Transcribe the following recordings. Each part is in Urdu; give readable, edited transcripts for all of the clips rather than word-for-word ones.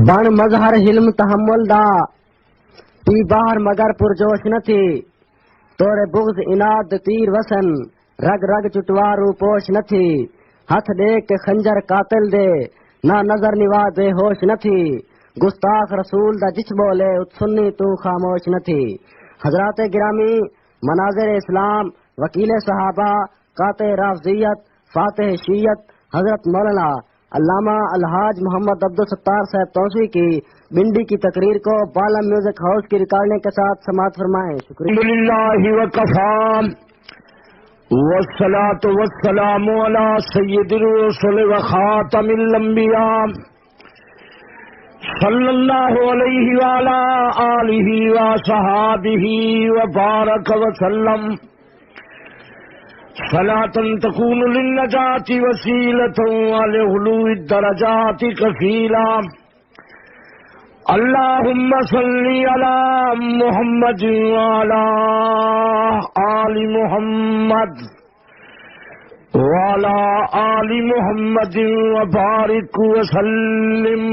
بن مظہر حلم تحمل دا پی باہر مگر پرجوش نہ تھی تورے بغض اناد تیر وسن رگ رگ چٹوارو پوش نہ تھی ہاتھ دیکھ کے خنجر قاتل دے نہ نظر نواز بے ہوش نہ تھی گستاخ رسول دا جچ بولے سنی تو خاموش نہ تھی۔ حضرات گرامی، مناظر اسلام، وکیل صحابہ، قاطع رافضیت، فاتح شیعت حضرت مولانا علامہ الحاج محمد عبدالستار صاحب توسیع کی بنڈی کی تقریر کو بالم میوزک ہاؤس کی ریکارڈنگ کے ساتھ سماعت فرمائیں۔ شکریہ۔ الحمدللہ وکفی والصلاة والسلام علی سید الرسل وخاتم الانبیاء صلی اللہ علیہ وعلی آلہ وصحابہ وبارک وسلم صلاة تكون للنجاة وسيلة ولعلو الدرجات كفيلا اللهم صل على محمد وعلى آل محمد وعلى آل محمد وبارك وسلم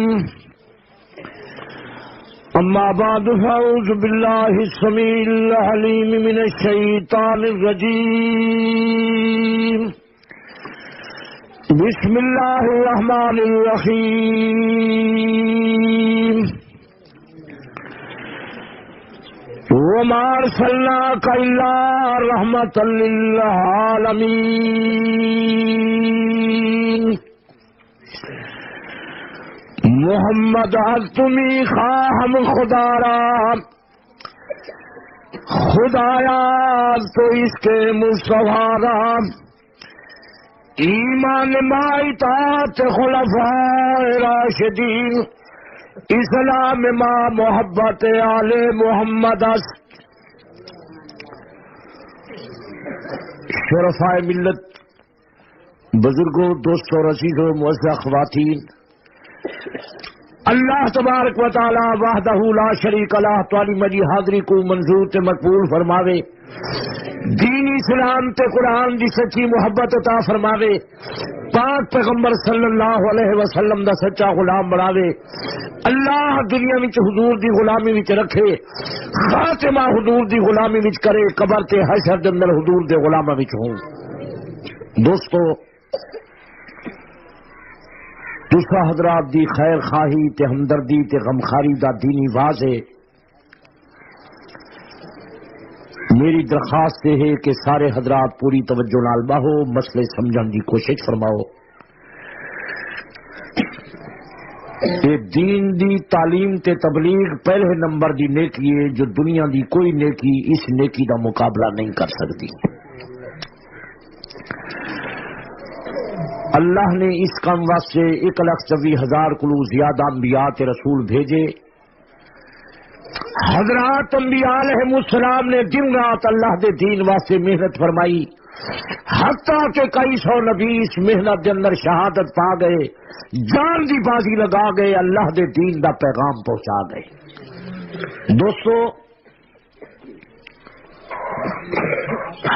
اما بعد فاعوذ بالله السميع العليم من الشيطان الرجيم بسم الله الرحمن الرحيم وما ارسلناك الا رحمة للعالمين محمد از تمہیں خواہم خدا را خدایا تو اس کے مصطفیٰ را ایمان ما اطاعت خلفاء راشدین اسلام ما محبت آل محمد است۔ شرفاء ملت، بزرگوں، دوستوں، عزیزوں، معزز خواتین، اللہ تبارک و تعالی وحدہ لا شریک لہ توالی مجی حاضری کو منظور تے مقبول فرماوے، دین اسلام تے قرآن دی سچی محبت عطا فرماوے، پاک پیغمبر صلی اللہ علیہ وسلم دا سچا غلام بناوے، اللہ دنیا وچ حضور دی غلامی وچ رکھے، خاتمہ حضور دی غلامی وچ کرے، قبر تے حشر دے اندر حضور دے غلاماں وچ ہوں۔ دوستو، دوسرا حضرات دی خیر خواہی تے ہمدردی تے غمخاری دا دینی واضح میری درخواست ہے کہ سارے حضرات پوری توجہ نال باہو مسئلے سمجھن دی کوشش فرماؤ۔ یہ دین دی تعلیم تے تبلیغ پہلے نمبر دی نیکی ہے جو دنیا دی کوئی نیکی اس نیکی دا مقابلہ نہیں کر سکتی۔ اللہ نے اس کام واسطے 1,24,000 کلو زیادہ انبیاء تے رسول بھیجے۔ حضرات انبیاء علیہ السلام نے دن رات اللہ دے دین واسطے محنت فرمائی، حتیٰ کہ کئی سو نبی اس محنت دے اندر شہادت پا گئے، جان دی بازی لگا گئے، اللہ دے دین دا پیغام پہنچا گئے۔ دوستو،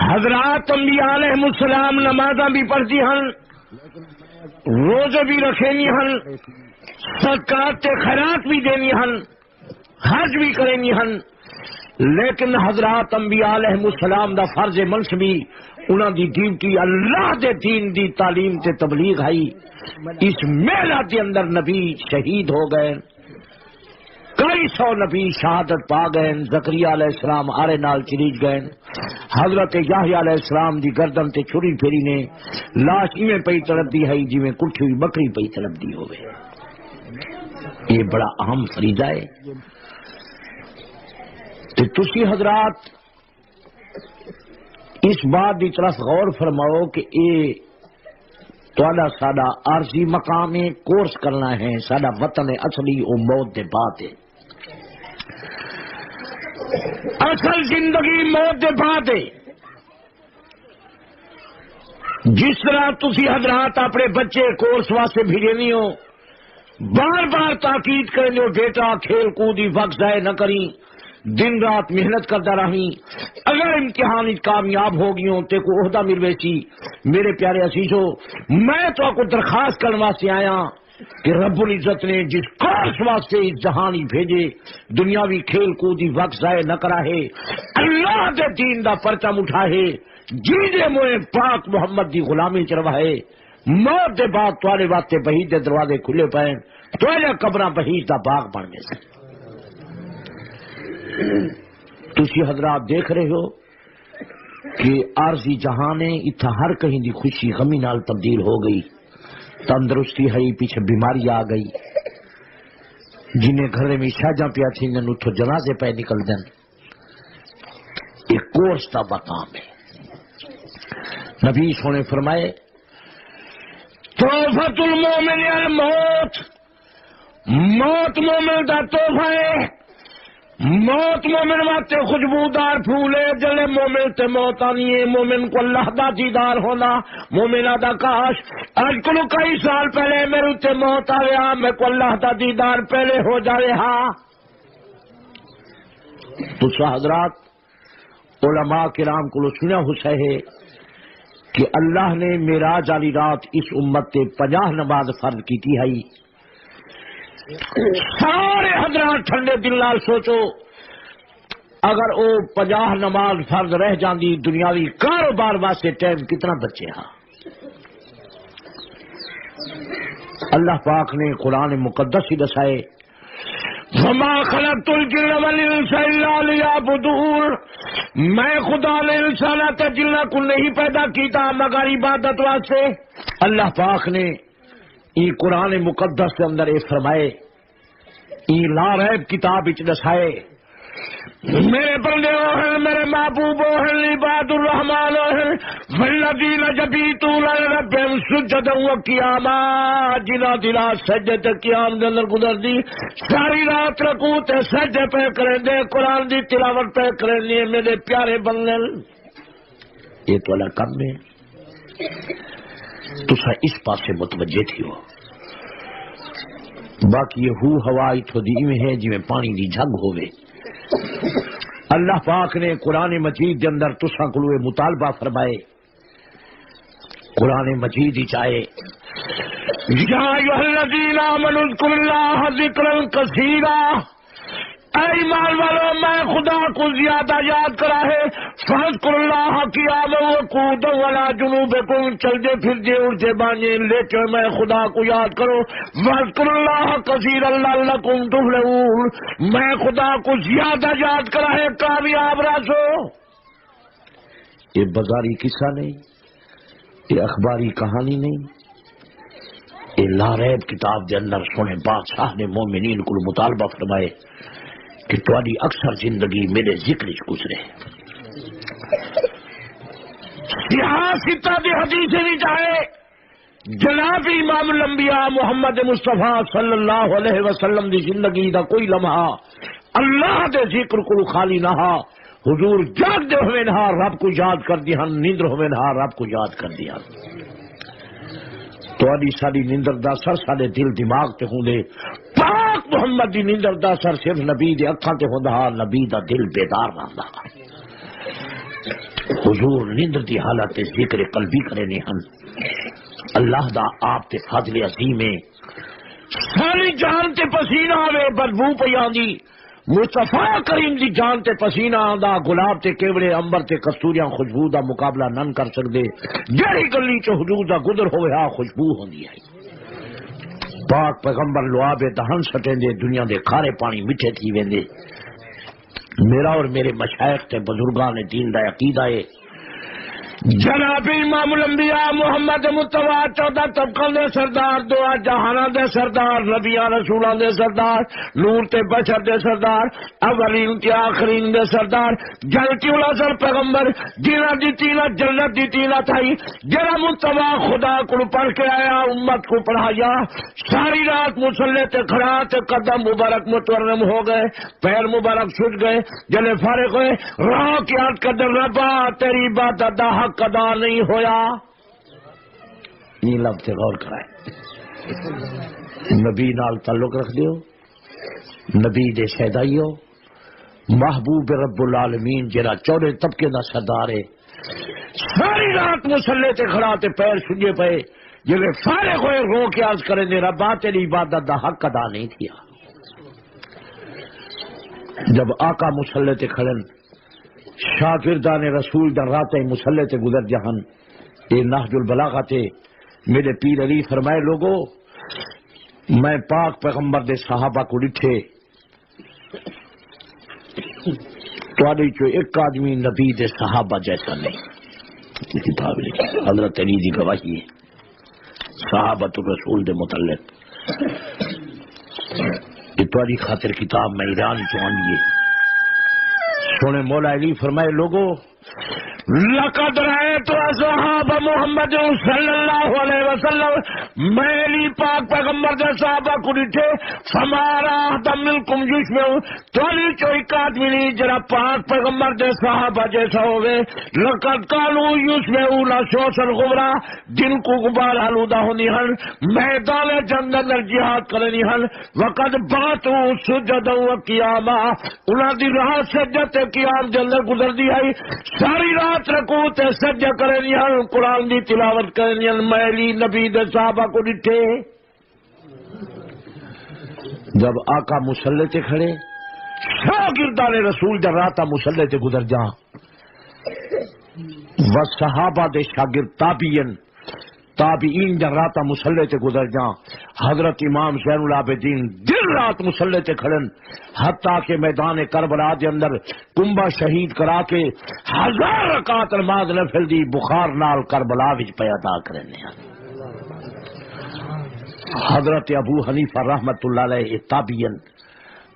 حضرات انبیاء علیہ السلام نمازاں بھی پڑھتی ہیں، روزے بھی رکھینی ہن، صدقات تے خیرات بھی دینی ہن، حج بھی کرینی ہن، لیکن حضرات انبیاء علیہ السلام دا فرض منصبی انہاں دی ڈیوٹی اللہ دے دین دی تعلیم تے تبلیغ ہے۔ اس محنت دے اندر نبی شہید ہو گئے، کئی سو نبی شہادت پا گئے، زکریا علیہ السلام آرے نال چریج گئے، حضرت یحییٰ علیہ السلام دی گردن تے چھری پھیری نے، لاش ایویں پئی تڑپدی ہے جویں کٹھی ہوئی بکری پئی تڑپدی ہوئے۔ یہ بڑا اہم فریضہ ہے کہ تسی حضرات اس بات دی طرف غور فرماؤ کہ یہ تہاڈا ساڈا عارضی مقام ہے، کورس کرنا ہے، ساڈا وطن اصلی او موت دے بعد ہے۔ اصل زندگی موت دے بعد ہے۔ جس طرح تسی حضرات اپنے بچے کورس واسطے بھیجنی ہو، بار بار تاکید کریں ہو بیٹا کھیل کودی وقت ضائع نہ کریں، دن رات محنت کرتا رہی، اگر امتحان کامیاب ہو گئی ہوں تے کو عہدہ ملوے سی۔ میرے پیارے عزیزو، میں تو کو درخواست کرنے واسطے آیا کہ رب العزت نے جس کورس واسطے اس جہانی بھیجے دنیاوی کھیل کودی وقت ضائع نہ کرا ہے اللہ دے دین دا پرچم اٹھا ہے جیدے موئے پاک محمد دی غلامی چروائے موت دے بعد توالے واسطے بہید دے دروازے کھلے پائے توالے قبراں بہید دا باغ بننے سے تسی حضرات دیکھ رہے ہو کہ عارضی جہانے اتھا ہر کہیں دی خوشی غمی نال تبدیل ہو گئی تندرستی ہے پیچھے بیماری آ گئی جنہیں گھر میں شاجاں پیا تھی نن اتھو جنازے پہ نکل دن ایک کورس کا مقام ہے نبی سونے فرمائے تحفۃ المومن الموت موت مومن دا تحفہ ہے موت مومن واسطے خوشبودار پھول ہے جلے مومن تے موت آنی ہے مومن کو اللہ دا دیدار ہونا مومن دا کاش آج کو کئی سال پہلے میرے تے موت آیا میں کو اللہ دا دیدار پہلے ہو جائے ہاں تو حضرات علماء کرام کو سنیا ہوتا ہے کہ اللہ نے معراج والی رات اس امت تے 50 نماز فرض کی تھی ہے سارے حضرات ٹھنڈے دل نال سوچو اگر وہ 50 نماز فرض رہ جاندی دنیاوی کاروبار واسطے ٹائم کتنا بچے ہاں اللہ پاک نے قرآن مقدس ہی دسائے وما خلقت الجن والانس الا ليعبدون میں خدا نے انسانات جنہ کو نہیں پیدا کیتا مگر عبادت واسطے اللہ پاک نے ای قرآن مقدس کے اندر یہ فرمائے ای لا ریب کتاب اچ دسائے میرے بندے ہیں میرے محبوب ہیں عباد الرحمن ہیں والذین یبیتون لربہم سجدا وقیاما جنہ دلا سجدے تے قیام دے اندر گزر دی ساری رات رکوع تے سجدے پہ کریں دے قرآن دی تلاوت پہ کریں دے میرے پیارے بندے یہ تو اللہ کم ہے تسا اس پاسے متوجہ تھی ہو باقی یہ ہوا اتھو دی میں ہے جی میں پانی دی جھگ ہوئے اللہ پاک نے قرآن مجید کے اندر تسا کو مطالبہ فرمائے قرآن مجید ہی چاہے یا ایھا الذین آمنوا اذکروا اللہ ذکرا کثیرا اے ایمان والو میں خدا کو زیادہ یاد کرا ہے فاذکروا اللہ قیاما وقعودا وعلی جنوبکم چلتے پھرتے اٹھتے باندھے لیٹے میں خدا کو یاد کرو واذکروا اللہ کثیرا لعلکم تفلحون میں خدا کو زیادہ یاد کرا ہے کامیاب رہو یہ بازاری قصہ نہیں یہ اخباری کہانی نہیں یہ لا ریب کتاب کے اندر سونے بادشاہ نے مومنین کو مطالبہ فرمائے کہ تمہاری اکثر زندگی میرے ذکر گزرے سیاستہ دی حدیث نہیں چاہے جناب امام الانبیاء محمد مصطفیٰ صلی اللہ علیہ وسلم دی زندگی دا کوئی لمحہ اللہ دے ذکر کو خالی نہ حضور جاگ دے ہوئے نہ رب کو یاد کر دیا نیندر ہوئے نہ رب کو یاد کر دیا تھوڑی ساری نیندر دا سر سارے دل دماغ تے ہوں دے پاک محمد دی نیندر دا سر صرف نبی دے اکھاں تے ہوندا نبی دا دل بیدار رہندا حضور نیندر دی حالت ذکر قلبی کرے نے ہن اللہ دا آپ تے فضل عظیم ہے ساری جان تے پسینہ آوے بدبو پئی آندی مصطفیٰ کریم دی جان تے پسینہ آندا گلاب تے کیوڑے امبر تے کستوریاں خوشبو دا مقابلہ نن کر سکدے جڑی گلی چ حضور دا گزر ہوئے ہا خوشبو ہوندی ہے پاک پیغمبر لعاب دہن سٹیں دے دنیا دے کھارے پانی میٹھے تھی ویندے میرا اور میرے مشائخ تے بزرگان دین دا عقیدہ ہے جناب امام الانبیاء محمد مصطفیٰ 14 طبقہ دے سردار دعا جہانا دے سردار نبیاں رسولاں دے سردار نور تے بشر دے سردار اولین تے آخرین دے سردار جنتی الازل پیغمبر جنہ دیتی نہ جنت دیتی نہ تھائی جنہ مصطفیٰ خدا کو پڑھ کے آیا امت کو پڑھایا ساری رات مسلح تے کھڑا تے قدم مبارک متورم ہو گئے پیر مبارک چھٹ گئے جلے فارغ ہوئے راہ کی یاد قدر ربا تیری عبادت دا حق ادا نہیں ہویا یہ لفظ غور کرائے نبی نال تعلق رکھ دیو نبی دے شہدائیو محبوب رب العالمین جرا چودے طبقے دا سردار ہے ساری رات مسلح تے کھڑا تے پیر سجے پے جلے فارغ ہوئے رو کے عرض کریں دے ربا تیری عبادت دا حق ادا نہیں کیا. جب آقا مسلح تے کھڑن شاگردان رسول در رات مسلح تے گزر جہن اے نہج البلاغہ تے میرے پیر علی فرمائے لوگو میں پاک پیغمبر دے صحابہ کو ڈٹھے تواڈی چو ایک آدمی نبی دے صحابہ جیسا نہیں. کتاب لکھی حضرت علی دی گواہی ہے صحابۃ الرسول دے متعلق. یہ تواڈی خاطر کتاب میں ایران چوانیے سونے مولا علی فرمائے لوگو لقد رأيت اصحاب محمد صلی اللہ علیہ وسلم میں علی پاک پیغمبر دے صحابہ کو ڈٹھے فمارا احدم منکم یشبہ تولی چوئی آدمی نہیں جرا پاک پیغمبر دے صحابہ جیسا ہوئے. لقد قالوا یشبہون شوش الغبرہ جن کو غبار آلودہ ہونی ہن میدان جنگ اندر جہاد کرنی ہن وقد باتوا سجدا و قیاما انہاں دی راہ سجدت قیام دے اندر گزر دی آئی ساری رات رکو تے سجدہ کرنی ہن قرآن دی تلاوت کرنی ہن. میں علی نبی دے صحابہ کو ڈٹھے جب آقا مسلح تے کھڑے شاگردان رسول در راتا مسلح تے گزر جا و صحابہ دے شاگرد تابعین در راتا مسلح تے گزر جا. حضرت امام زین العابدین دن رات مسلح تے کھڑن حتیٰ کہ میدان کربلا دے اندر کنبا شہید کرا کے 1000 رکعت نماز نفل دی بخار نال کربلا وچ پیدا کرنے. حضرت ابو حنیفہ رحمت اللہ علیہ تابعین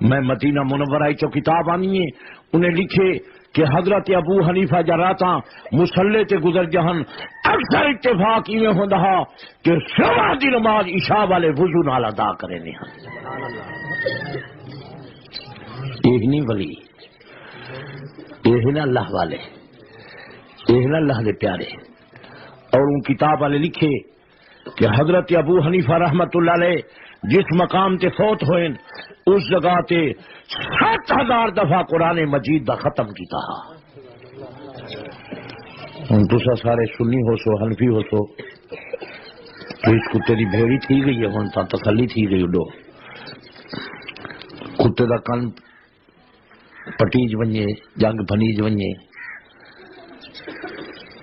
میں مدینہ منورہ چو کتاب آنی ہے انہیں لکھے کہ حضرت ابو حنیفہ جراتا مسلح تے گزر جہن اکثر اتفاق میں ہوندہ کہ صبح دی نماز عشاء والے وضو نال ادا کرے نے ہن. یہ نہیں ولی یہ نہ اللہ والے یہ نہ اللہ دے پیارے. اور ان کتاب والے لکھے کہ حضرت ابو حنیفہ رحمت اللہ علیہ جس مقام تے فوت ہوئے اس جگہ تے 7000 دفعہ قرآن مجید دا ختم کیتا. ہن تسا سارے سنی ہو سو حنفی ہو سو اس کتے دی بھیڑی تھی گئی ہے ہن تا تسلی تھی گئی اڈو کتے دا کن پٹیج ونجے جنگ بھنیج ونجے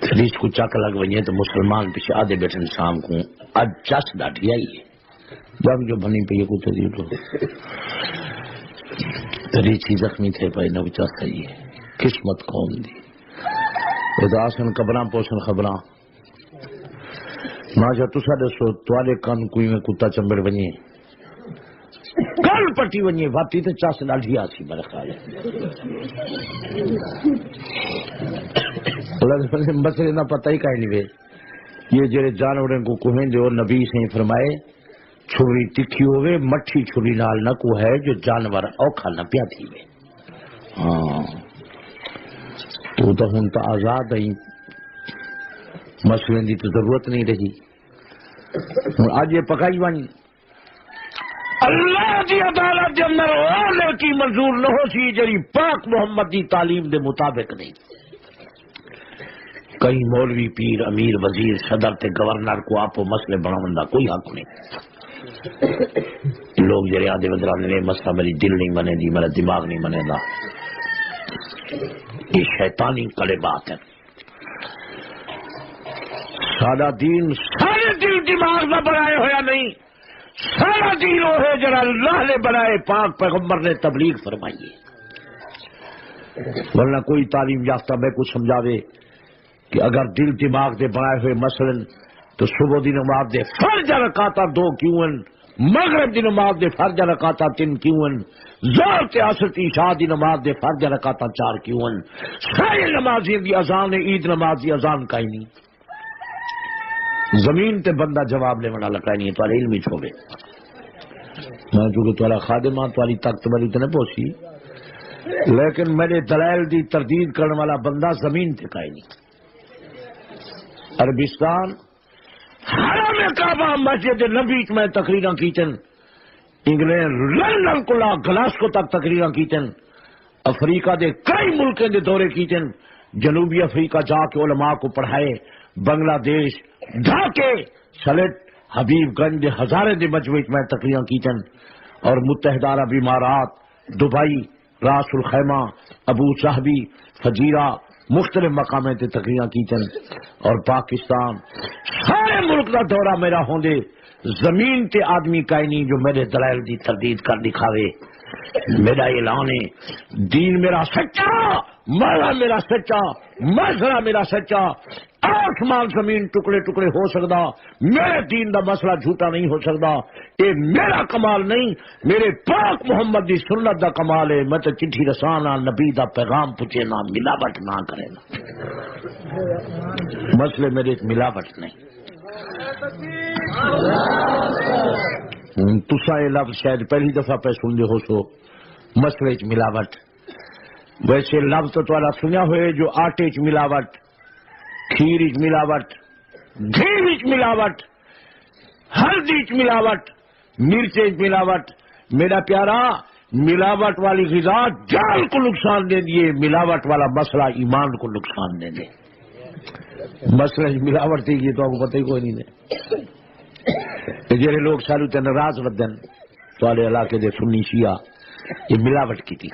حدیث کو چک لگ ونجے تو مسلمان پیچھے آدھے بیٹھن شام کو اج چس ڈاٹھی آئی ہے جنگ جو بھنی پہ یہ کتے دی اڈو ریچھی زخمی تھے پہ نو چس آئی ہے. قسمت قوم دی اداسن قبراں پوشن خبراں ماجا تسا دسو توالے کن کوئی میں کتا چمبڑ ونجے کل پٹی ونجے واتی تے چس ڈاٹھی آسی میرے خیال ہے. مسئلے نہ پتہ ہی کہیں نہیں وے یہ جڑے جانوروں کو کوہیں دے اور نبی سے فرمائے چھری تکھی ہوئے مٹھی چھری نال نہ کو ہے جو جانور اوکھا نہ پیا تھی وے. ہاں تو ہن تو آزاد ہے مسئلے دی تو ضرورت نہیں رہی. آج یہ پکائی ون اللہ دی عدالت دے اندر وہ لڑکی منظور نہ ہو سی جڑی پاک محمد دی تعلیم دے مطابق نہیں. کئی مولوی پیر امیر وزیر صدر تے گورنر کو آپ مسئلے بناون دا کوئی حق نہیں. لوگ جڑے آدھے بدرا نے مسئلہ میری دل نہیں منے دی میرا دماغ نہیں منے دا یہ شیطانی کلمات ہیں. سارا دین سارے دل دماغ نہ بنائے ہویا نہیں سارا دین وہ ہے جڑا اللہ نے بنائے پاک پیغمبر نے تبلیغ فرمائی ہے. ورنہ کوئی تعلیم یافتہ میں کچھ سمجھاوے کہ اگر دل دماغ دے بنائے ہوئے مثلاً تو صبح دی نماز دے فرض رکعتاں 2 کیوں ہیں مغرب دی نماز دے فرض رکعتاں 3 کیوں ہیں ظہر تے عصر تے عشاء دی نماز دے فرض رکعتاں 4 کیوں ہیں. ساری نمازیں دی اذان عید نماز دی اذان کہیں نہیں. زمین تے بندہ جواب لے والا کہیں نہیں. تمہارے علم وچ ہوے میں چونکہ تمہارا خادماں تمہاری طاقت والی تے نہ پہنچی لیکن میرے دلائل دی تردید کرنے والا بندہ زمین تے کہیں نہیں. عربستان حرم کعبہ مسجد نبی میں تقریراں کیتن انگلینڈ لندن کو لا گلاسکو تک تقریراں کیتن افریقہ دے کئی ملکیں دے دورے کیتن جنوبی افریقہ جا کے علماء کو پڑھائے بنگلہ دیش ڈھاکے سلٹ حبیب گنج ہزارے دے مجموعے میں تقریراں کیتن اور متحدہ عرب امارات Dubai Ras Al Khaimah Abu Dhabi Fujairah مختلف مقامات تے تقریراں کیتن اور پاکستان سارے ملک دا دورہ میرا ہوندے زمین تے آدمی کائیں نہیں جو میرے دلائل دی تردید کر دکھاوے. میرا اعلان ہے دین میرا سچا، مولا میرا سچا، مذہب میرا سچا. آسمان زمین ٹکڑے ٹکڑے ہو سکتا، میرے دین دا مسئلہ جھوٹا نہیں ہو سکتا. یہ میرا کمال نہیں، میرے پاک محمد دی سنت دا کمال ہے. میں تو چٹھی رسانا نبی دا پیغام پوچھے نہ، ملاوٹ نہ کرے نا. مسئلے میرے ملاوٹ نہیں. تسا یہ لفظ شاید پہلی دفعہ پہ سن دے ہو سو مسئلے چ ملاوٹ. ویسے لفظ تو تھوڑا سنیا ہوئے جو آٹے چ ملاوٹ، کھیر چ ملاوٹ، گھی چ ملاوٹ، ہلدی چ ملاوٹ، مرچے چ ملاوٹ. میرا پیارا ملاوٹ والی غذا جان کو نقصان دے دیے، ملاوٹ والا مسئلہ ایمان کو نقصان دے دے. مسئلہ ملاوٹ تھی تو آپ کو پتہ ہی کوئی نہیں ہے. جڑے لوگ سالو تے ناراض ودن تھوڑے علاقے دے سنی شیعہ یہ ملاوٹ کی تھی.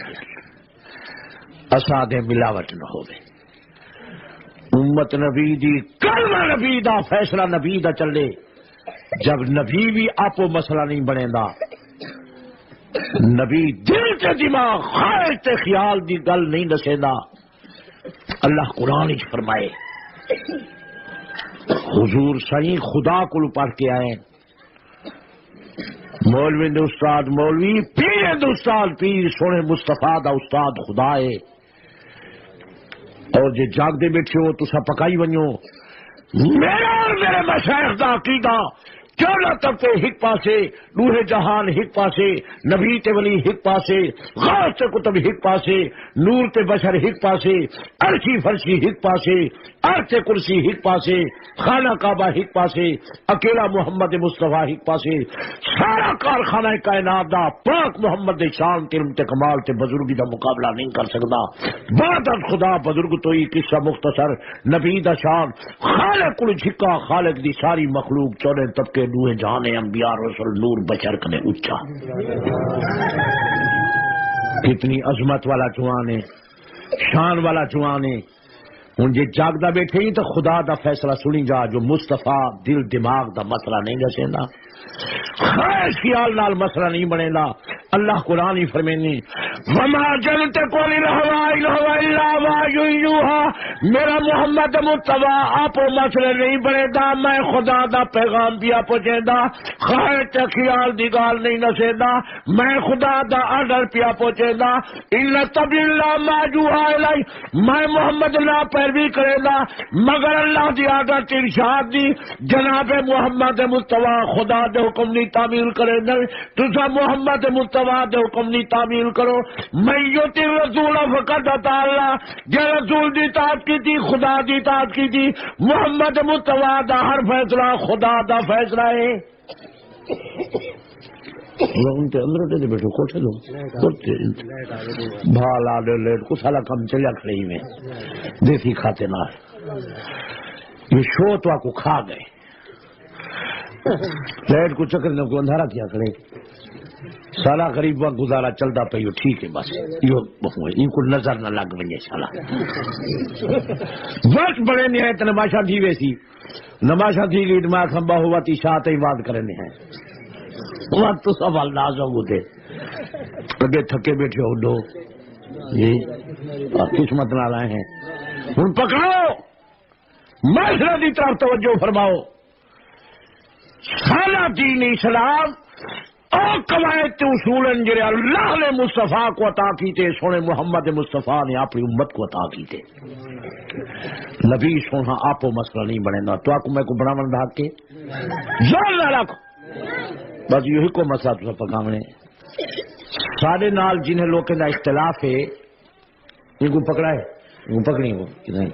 اساں دے ملاوٹ نہ ہوے. امت نبی دی کلمہ نبی دا فیصلہ نبی دا چلے. جب نبی بھی آپو مسئلہ نہیں بنے دا، نبی دل تے دماغ خیر تے خیال دی گل نہیں دسے دا. اللہ قرآن وچ فرمائے حضور سائیں خدا کو پڑھ کے آئے. مولوی دے استاد مولوی، پیر دے استاد پیر، سونے مصطفیٰ دا استاد خدا ہے. اور جے جاگ دے بیٹھے ہو تسا پکائی ونجو. میرا اور میرے مشائخ دا عقیدہ چودہ طبقے ہک پاسے، روح جہان ہک پاسے، نبی تے ولی ہک پاسے، غوث تے کتب ہک پاسے، نور تے بشر ہک پاسے، عرشی فرشی ہک پاسے، عرش کرسی ہک پاسے، خانہ کعبہ ہک پاسے، اکیلا محمد مصطفیٰ ہک پاسے. سارا کارخانہ کائنات دا پاک محمد دے شان تے علم تے کمال تے بزرگی دا مقابلہ نہیں کر سکتا. بعد از خدا بزرگ تو ہی قصہ مختصر نبی دا شان خالق کل جھکا، خالق دی ساری مخلوق چودہ طبقے دوئے جہان انبیاء رسول نور بشر کنے اچھا. کتنی عظمت والا جوان ہے، شان والا جوان ہے. ہوں جی جاگدا بیٹھے ہی تو خدا دا فیصلہ سنی جا جو مصطفیٰ دل دماغ دا مسئلہ نہیں دسیندا، خیر خیال نال مسئلہ نہیں بنے گا. اللہ قرآن ہی فرمینی وما جنتک الہوا الا وحی یوحی. میرا محمد مصطفیٰ آپ مسئلے نہیں بنے گا، میں خدا دا پیغام پیا پہنچے دا، خیر تے خیال دی گال نہیں نسے دا، میں خدا دا آرڈر پیا پہنچے دا. ان تبی اللہ ما یوحی الی، میں محمد اللہ پیروی کرے دا مگر اللہ دی آرڈر تے ارشاد دی. جناب محمد مصطفیٰ خدا دے حکم نہیں تعمیل کرے دے، تسا محمد مصطفیٰ دے حکم نہیں تعمیل کرو. میں یوتی رسول فقط اطاع اللہ، جے رسول دی اطاعت کی تھی خدا دی اطاعت کی تھی. محمد مصطفیٰ دا ہر فیصلہ خدا دا فیصلہ ہے. ان کے اندر دے بیٹھو کوٹھے لو بھالا دے لیٹ کو سالا کم چلیا کھڑے ہی میں دیسی کھاتے نہ یہ شو تو کو کھا گئے. لیٹ کو چکر نے کو اندھارا کیا کھڑے سالا غریب وقت گزارا چلتا پہ یہ ٹھیک ہے. بس یہ کو نظر نہ لگ وجے سالا وقت بڑے نہایت نماشا تھی ویسی نماشا تھی گئی دماغ کھمبا ہوا تی شاہ تے بات کرنے ہیں وقت تو سب انداز ہو گئے اگے تھکے بیٹھے ہو دو یہ قسمت نہ لائے ہیں. ہوں پکڑو معاشرہ کی طرف توجہ فرماؤ. سارا دین اسلام اور قواعد اصول جڑے اللہ نے مصطفیٰ کو عطا کیتے، سونے محمد مصطفیٰ نے اپنی امت کو عطا کیتے. نبی سونا آپ مسئلہ نہیں بنے گا تو آپ کو میں کو بڑا من ڈھاک کے زور نہ رکھ. بس یہی کو مسئلہ تو پکاونے سارے نال جنہیں لوگ کا اختلاف ہے ان کو پکڑا ہے ان کو پکڑی وہ نہیں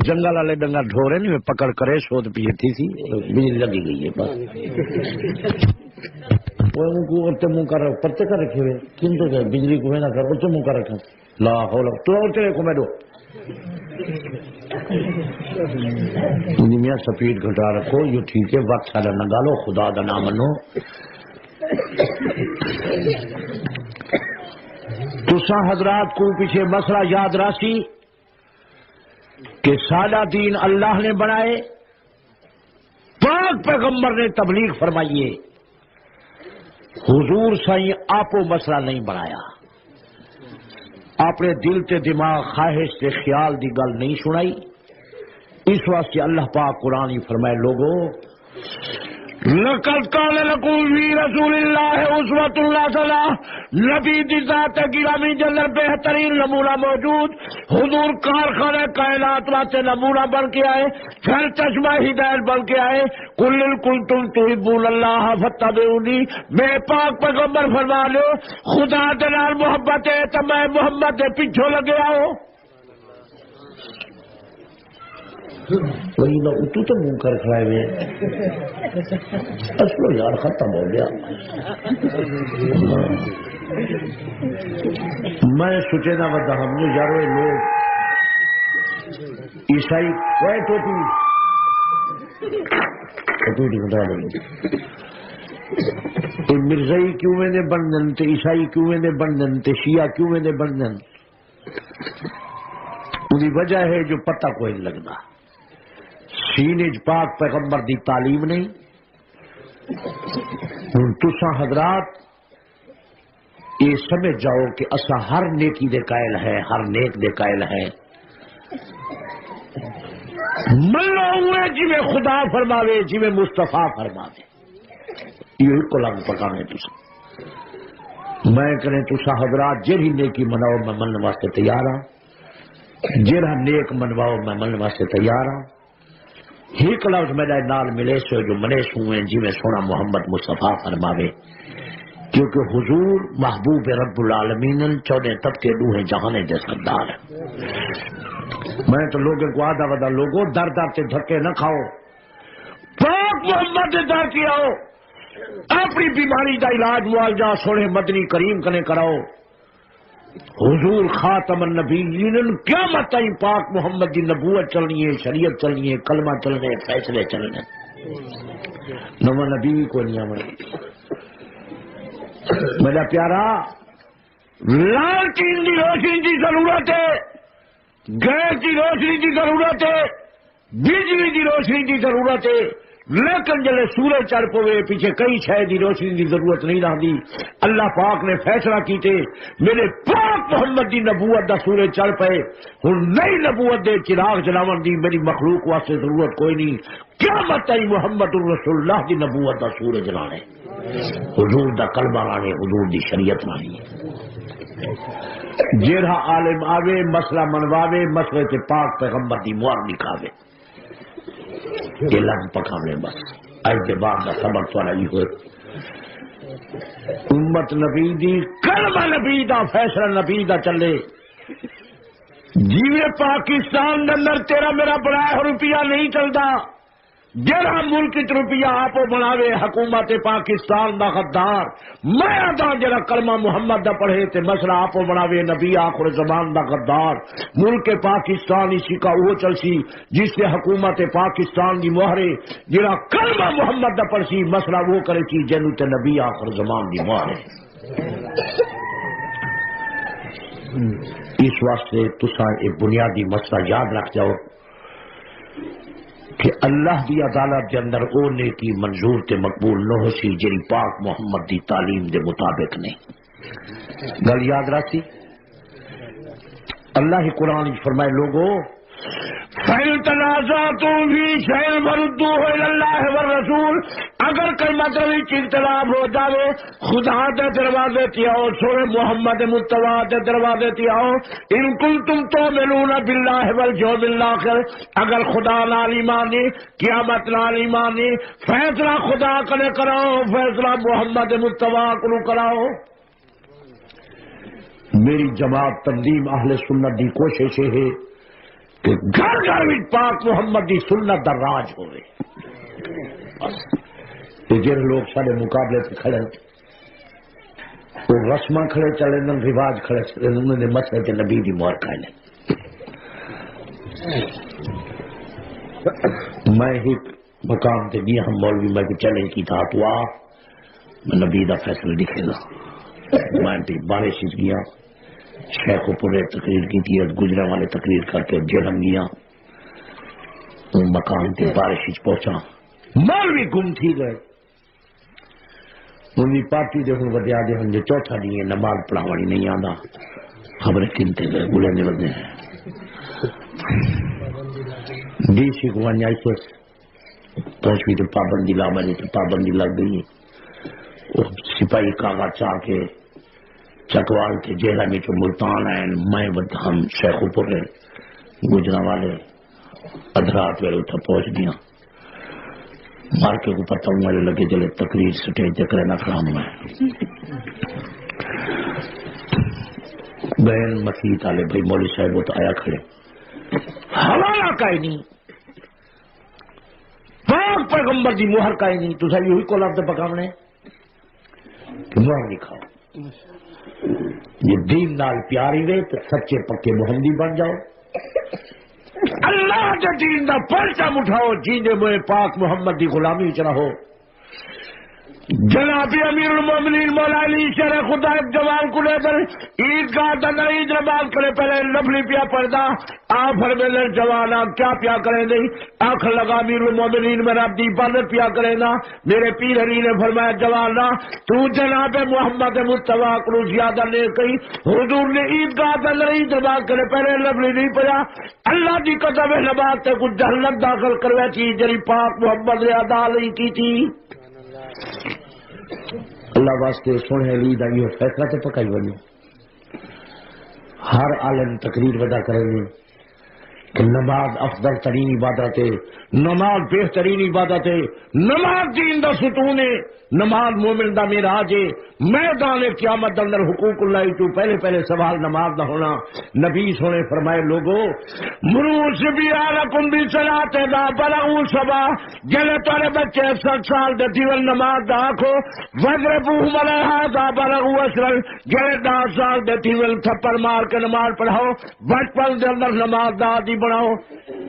جنگل والے ڈنگا ڈھورے نہیں پکڑ کرے سو تو پیے تھی سی بجلی لگی گئی ہے. بس منہ کر پرچے کر رکھے ہوئے کن تو بجلی کو نہ کر منہ کر رکھا لا ہو تو کو میں دو میاں سپیڈ گھٹا رکھو، یہ ٹھیک ہے، وقت سارا نہ گالو، خدا دا نام منو۔ تساں حضرات کو پیچھے مسئلہ یاد راسی کہ سادہ دین اللہ نے بنائے، پاک پیغمبر نے تبلیغ فرمائیے، حضور سائیں آپو مسئلہ نہیں بنایا، اپنے دل تے دماغ خواہش تے خیال دی گل نہیں سنائی۔ اس واسطے اللہ پاک قرآن ہی فرمائے، لوگوں لقد کان لکم فی رسول اللہ اسوۃ حسنہ، نبی دی ذات گرامی جنر بہترین نمونہ موجود، حضور کارخانہ کائنات واسطے نمونہ بن کے آئے، پھر چشمہ ہدایت بن کے آئے۔ قل ان کنتم تحبون اللہ فاتبعونی، میں پاک پیغمبر فرما لو خدا دے نال محبت ہے تو میں محمد دے پیچھے لگے آؤ۔ وہی نہ تو منہ کر کھڑائے ہوئے اصلو یار ختم ہو گیا۔ میں سوچے نہ بتا ہم نے یارو لوگ عیسائی کوئی ٹوپی بتا دیں مرزائی کیوں میں نے بندن تے عیسائی کیوں میں نے بندن تے شیعہ کیوں میں نے بندن، انہی وجہ ہے جو پتہ کوئی نہیں لگتا۔ سینے پاک پیغمبر دی تعلیم نہیں۔ ہن تساں حضرات یہ سمجھ جاؤ کہ اسا ہر نیکی دے قائل ہے، ہر نیک دے قائل ہے، ملو ہوئے جی میں خدا فرماوے، جی میں مصطفیٰ فرماوے، یہ کو لگ پکانے تساں میں کریں تساں حضرات جہی نیکی مناؤ میں مننے واسطے تیار ہاں، جہاں نیک منواؤ میں مننے واسطے تیار ہاں۔ ایک لفظ میرے نال ملے سو جو منے سوئیں جی میں سونا محمد مصطفیٰ فرماوے، کیونکہ حضور محبوب رب العالمین 14 طبقے روح جہانے دے سردار ہے۔ میں تو لوگوں کو آدھا ودا لوگوں در در سے دھکے نہ کھاؤ، پاک محمد دے در کی آؤ، اپنی بیماری دا علاج معالجہ سونے مدنی کریم کنے کراؤ۔ حضور خاتم النبیین قیامت تائیں پاک محمد دی نبوت چلنی ہے، شریعت چلنی ہے، کلمہ چلنے، فیصلے چلنے، نواں نبی کو نہیں آمنے۔ میرا پیارا لالٹین دی روشنی دی ضرورت ہے، گیس دی روشنی دی ضرورت ہے، بجلی دی روشنی دی ضرورت ہے، لیکن جلے سورج چڑھ پوے پیچھے کئی شے دی روشنی دی ضرورت نہیں رہتی۔ اللہ پاک نے فیصلہ کیتے میرے پاک محمد دی نبوت دا سورج چڑھ پے، ہن نئی نبوت دے چراغ جلاون دی میری مخلوق واسطے ضرورت کوئی نہیں، قیامت تائیں محمد رسول اللہ دی نبوت دا سورج لانے، حضور دا کلمہ لانے، حضور دی شریعت لانی ہے۔ جیڑا عالم آوے مسئلہ منواوے، مسئلے تے پاک پیغمبر دی مہر نکاوے، یہ لگ پکاوے بس۔ اج کے بعد کا سبق تو رہی ہوئے امت نبی دی، کلمہ نبی دا، فیصلہ نبی دا چلے۔ جیوے پاکستان دے اندر تیرا میرا بڑا روپیہ نہیں چلتا، جہاں ملک روپیہ آپ بناوے حکومت پاکستان دا غدار، میں آدھا جہاں کلمہ محمد دا پڑھے تے مسئلہ آپ بناوے نبی آخر زمان دا غدار، ملک پاکستان اسی کا وہ چلسی جس سے حکومت پاکستان دی مہرے، جہاں کلمہ محمد دا پڑھسی مسئلہ وہ کرے سی جنو تے نبی آخر زمان دی مہرے۔ اس واسطے تساں ایک بنیادی مسئلہ یاد رکھ جاؤ کہ اللہ دی عدالت کے اندر او نیکی منظور تے مقبول نہ ہو سی جی پاک محمد دی تعلیم دے مطابق نہیں۔ گل یاد رکھی، اللہ ہی قرآن فرمائے لوگو فَإِن تَنَازَعْتُمْ فِي شَيْءٍ فَرُدُّوهُ إِلَى اللَّهِ وَالرَّسُولِ، اگر کوئی مطلبی اختلاف ہو جاوے خدا دے دروازے تے آؤ، سورہ محمد مصطفیٰ دے دروازے تے آؤ۔ ان کنتم تؤمنون باللہ والیوم الآخر، اگر خدا نال ایمان قیامت نال ایمان فیصلہ خدا کنے کراؤ، فیصلہ محمد مصطفیٰ کو کراؤ۔ میری جماعت تنظیم اہل سنت دی کوشش ہے کہ گھر گھر بھی پاک محمد دی سنت دا راج ہوئے۔ جن لوگ سارے مقابلے پہ کھڑے وہ رسماں کھڑے چلے رواج کھڑے چلے، انہوں نے مسئلے تے نبی دی مہر کھائے لیں۔ میں ہی مقام تے گیا ہم مولوی میں کو چلے کی تھا تو نبی دا فیصلہ لکھے گا میں بارش گیا شیخ پورے تقریر کی تھی گجرا والے تقریر کر کے جہلم گیا مقام تے بارش پہنچا مولوی گم تھی گئے ان کی پارٹی دے ہوں ودیا دے ہوں جو چوتھا ڈی نماز پڑھاوڑی نہیں آتا خبریں کنتے گئے گلے نے ودے ہیں ڈی سی کو ایسے پہنچ بھی تو پابندی لا بنی تو پابندی لگ گئی سپاہی کاغذ چاہ کے چکوال کے جیلا میں جو ملتان ہیں میں ہم شیخ پور گجرا والے ادرات ویلے اتنا پہنچ گیا مار کے اوپر تو والے لگے جلے تقریر سٹے چکرے نہ خرام میں بہن مسیح والے بھائی مولوی صاحب وہ تو آیا کھڑے حوالہ کا ہی نہیں پاک پیغمبر دی مہر کا ہی نہیں تو سب یہی کو لفظ پکاونے کہ مہر دکھاؤ یہ دین نال پیاری رہے تو سچے پکے محمدی بن جاؤ اللہ کے دین دا پرچم اٹھاؤ جینے میں پاک محمد دی غلامی چ رہو جناب امیر المومنین مولا علی شرح خدا جوال کو لے کر عیدگاہ دن عید نماز کرے پہلے لفلی پیا پردہ آفر میں لڑ جوانا کیا پیا کریں نہیں آنکھ لگا امیر المومنین میں رب دی عبادت پیا کرے نا میرے پیر علی نے فرمایا جوانا تو جناب محمد مصطفیٰ کو زیادہ لے گئی حضور نے عیدگاہ دن عید نماز کرے پہلے لفلی نہیں پڑا اللہ دی قسم نماز تے کچھ جہنم داخل کروے تھی جری پاک محمد نے ادا نہیں کی تھی اللہ واسطے سونے لی دا یہ فیصلہ تو پکائی بنی ہر عالم تقریر ودا کریں گے کہ نماز افضل ترین عبادت ہے نماز بہترین عبادت ہے نماز دین دا ستون ہے نماز مومن دا معراج ہے میدان قیامت اندر حقوق اللہ تو پہلے پہلے سوال نماز دا ہونا نبی سونے فرمائے لوگو مروس بھی آلکم بھی صلاة دا بلغو سبا جلے تارے بچے 7 سال دے دیول نماز دا آکھو وضربوہم علیہا دا بلغو اسرل جلے 10 سال دے دیول تھپڑ مار کے نماز پڑھاؤ بچپن دے اندر نماز دا دی بناؤ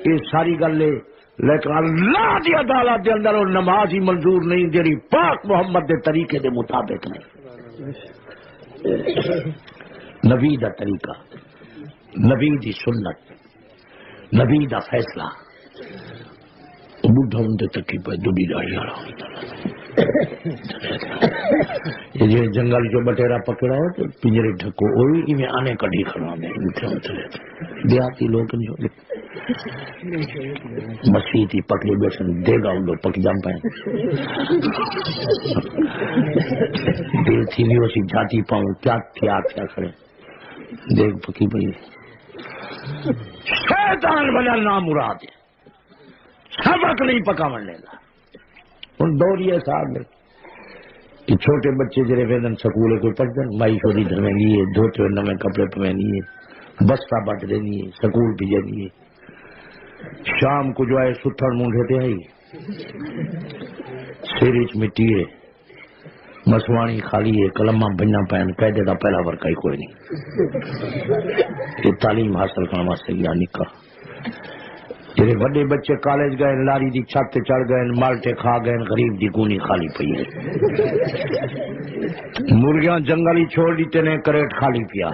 یہ ساری گل لے لیکن اللہ دی عدالت دے اندر نماز ہی منظور نہیں جڑی پاک محمد دے طریقے دے مطابق نہیں نبی دا طریقہ نبی دی سنت نبی دا فیصلہ بڈھا ہوں تکی پہ دبی داڑی یہ جنگل جو بٹیرا پکڑا ہو تو پنجرے ڈھکو وہی میں آنے کڑی کھڑا دے دیہاتی لوگ نہیں ہوگے مسیح تھی پکڑی بیٹھن دے گا ان لوگ پک جام پائیں دل تھی بھی اسی جاتی پاؤں کیا کیا کھڑے دیکھ پکی بھائی شیطان بنا نامراد ہے سبق نہیں پکا من لینا ان دوریے صاحب میں کہ چھوٹے بچے جرے ویدن سکولے کوئی پڑھ دن مائی چھوڑی دھرمیں لیے دھوتے نمے کپڑے پہنی ہے بستہ بٹ دینی ہے سکول بھی جانی ہے شام کو جو آئے ستھڑ مونڈھتے ہیں سیریچ مٹی ہے مسوانی خالی ہے کلمہ بننا پہن قیدے دا پہلا ورکائی کوئی نہیں یہ تعلیم حاصل کرنا واسطے یا نکاح جڑے بڑے بچے کالج گئے لاری دی چھت تے چڑھ گئے مالٹے کھا گئے غریب دی گونی خالی پئی ہے مرغیاں جنگلی چھوڑ دیتے نے کریٹ خالی پیا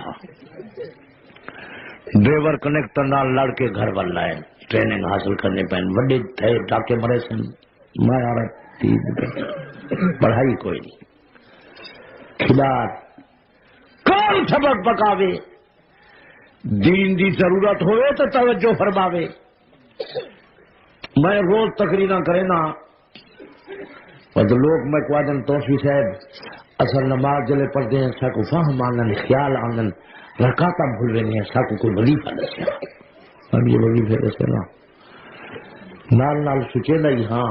ڈرائیور کنیکٹر نال لڑ کے گھر ول لائے ٹریننگ حاصل کرنے پہن بڑے تھے ڈاکے مرے سن میں آ رہا پڑھائی کوئی نہیں کھلار کون سبق پکاوے دین دی ضرورت ہوئے تو توجہ فرماوے میں روز تقریرا کرے نا لوگ میں کو آدن توفی صاحب اصل نماز جلے پڑھتے ہیں سا کو فہم آنگن خیال آنگن رکاتا بھولوے نہیں سا کو کوئی وظیفہ دسیا اب یہ وظیفے دسے نا نال نال سوچے نا ہاں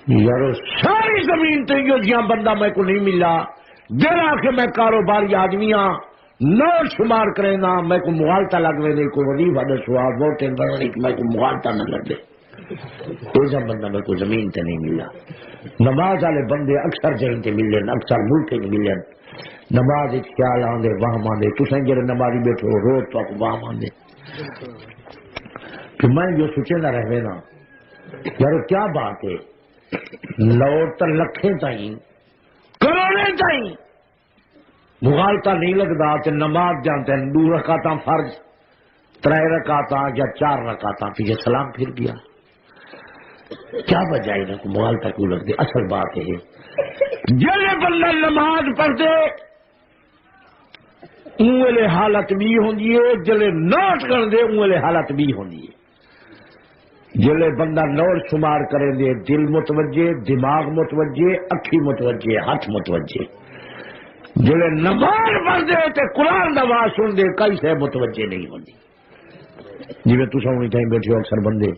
یارو ساری زمین تو یہ جہاں بندہ میں کو نہیں ملا دلا کہ میں کاروباری آدمی ہاں نو شمار کرے نا میں کو مغالطہ لگوے نہیں کوئی وظیفہ دسوا ووٹیں بڑھنے میں کو مغالطہ نہ لگے ایسا بندہ میں کو زمین تے نہیں ملا نماز والے بندے اکثر جہیں تے ملے اکثر ملک نہیں ملے نماز خیال آندے وہم آندے تسیں جڑے نمازی بیٹھو روز تو وہم آندے کہ میں جو سوچے نہ رہے نا یار کیا بات ہے، لوٹ تو لکھیں تائیں کروڑیں تائیں مغالطہ نہیں لگتا کہ نماز جانتے ہیں 2 رکعتاں فرض 3 رکعتاں یا 4 رکعتاں پیچھے سلام پھر گیا، کیا وجہ ہے کو مغالطہ کیوں لگ دے؟ اصل بات ہے جلے بندہ نماز پڑھتے اونلے حالت بھی ہوندی ہے، جلے نوٹ کر دے اونلے حالت بھی ہوندی ہے۔ جلے بندہ نوٹ شمار کرے دے دل متوجہ، دماغ متوجہ، اکھی متوجہ، ہاتھ متوجہ، جلے نماز پڑھ دے تے قرآن دا آواز سن دے کئی سے متوجہ نہیں ہوندی۔ جی میں تساں ہونی تھیں بیٹھے ہو اکثر بندے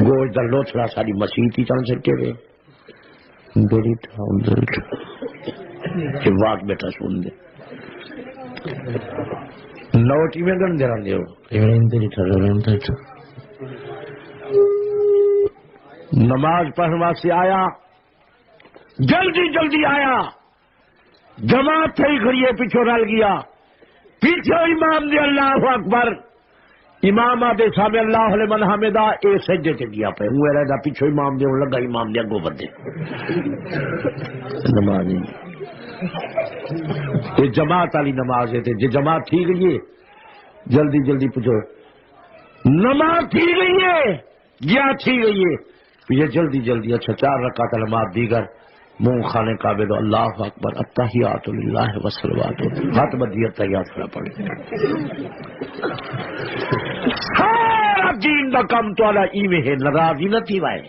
گوشت دا لوتھڑا ساری مسیح ہی چل سکتے ہوئے بڑی تھا بات بیٹھا سن دے نوٹ ہی میں گن دے رہے ہو نماز پڑھنے واسطے آیا، جلدی جلدی آیا، جماعت تھی کھڑی ہے پیچھے رل گیا، پیچھے امام دے اللہ اکبر، امام آدھے سامنے اللہ لمن حمدہ اے سجدے تے گیا پہ وہ رہدا پیچھے امام دے لگا، امام دے اگوں بدے نماز یہ جماعت والی نماز ہے تے جماعت تھی گئی ہے جلدی جلدی پوچھو نماز تھی گئی ہے یا تھی گئی ہے یہ جلدی جلدی اچھا 4 رکعت نماز دیگر منہ خانے کعبے دو اللہ اکبر التحیات للہ والصلوات ہاتھ بدی التحیات کھڑا پڑے سارا دین دا کم تو والا ایویں ہے ناراضی نہ تھی وائے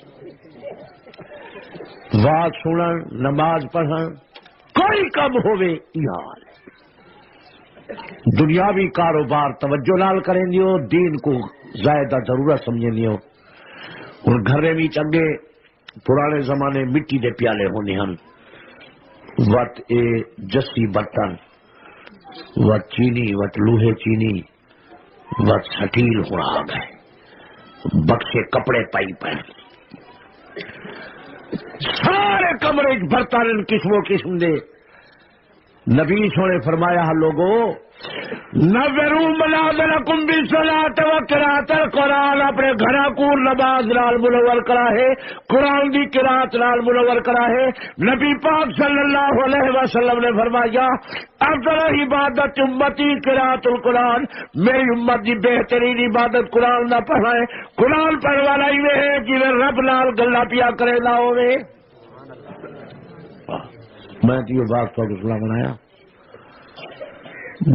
بات سنن نماز پڑھن کوئی کم ہوئے حال دنیاوی کاروبار توجہ نال کریں دیو دین کو زائدہ ضرورت سمجھیں دیو ان گھرے بھی چنگے پرانے زمانے مٹی دے پیالے ہونے ہن وت اے جسی برتن وت چینی وت لوہے چینی وت سٹیل ہونا آ گئے بکسے کپڑے پائی پائے سارے کمرے برتن قسم و قسم دے نبی سونے فرمایا لوگو نظروا منازلکم بالصلاۃ وقراءۃ القرآن اپنے گھر کو نماز نال منور کرا ہے قرآن دی قرات نال منور کرا ہے نبی پاک صلی اللہ علیہ وسلم نے فرمایا افضل عبادت امتی قرات القرآن میری امت دی بہترین عبادت قرآن نہ پڑھائے قرآن پڑھنے والا ہی ہے جی رب نال گلا پیا کرے نہ ہوے میں تو یہ بات کو اسلام بنایا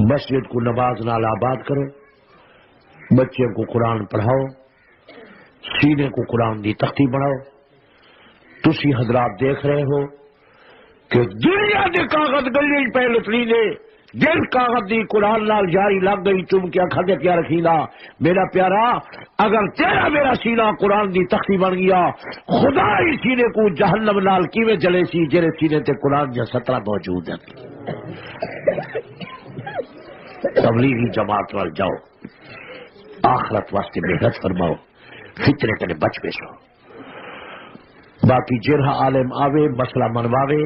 مسجد کو نماز نال آباد کرو بچے کو قرآن پڑھاؤ سینے کو قرآن دی تختی بناؤ تسی حضرات دیکھ رہے ہو کہ دنیا دے کاغذ گلی پہ لٹری نے جس کاغذ دی قرآن نال جاری لگ گئی چم کے کھدے پیا رکھیلا میرا پیارا اگر تیرا میرا سینہ قرآن دی تختی بن گیا خدا ہی سینے کو جہنم نال کیویں جلے سی جڑے سینے تے قرآن یا 17 موجود ہیں تبلیغی جماعت وال جاؤ آخرت واسطے محنت فرماؤ فطرے کنے بچ بیسو باقی جرہ عالم آوے مسئلہ منواوے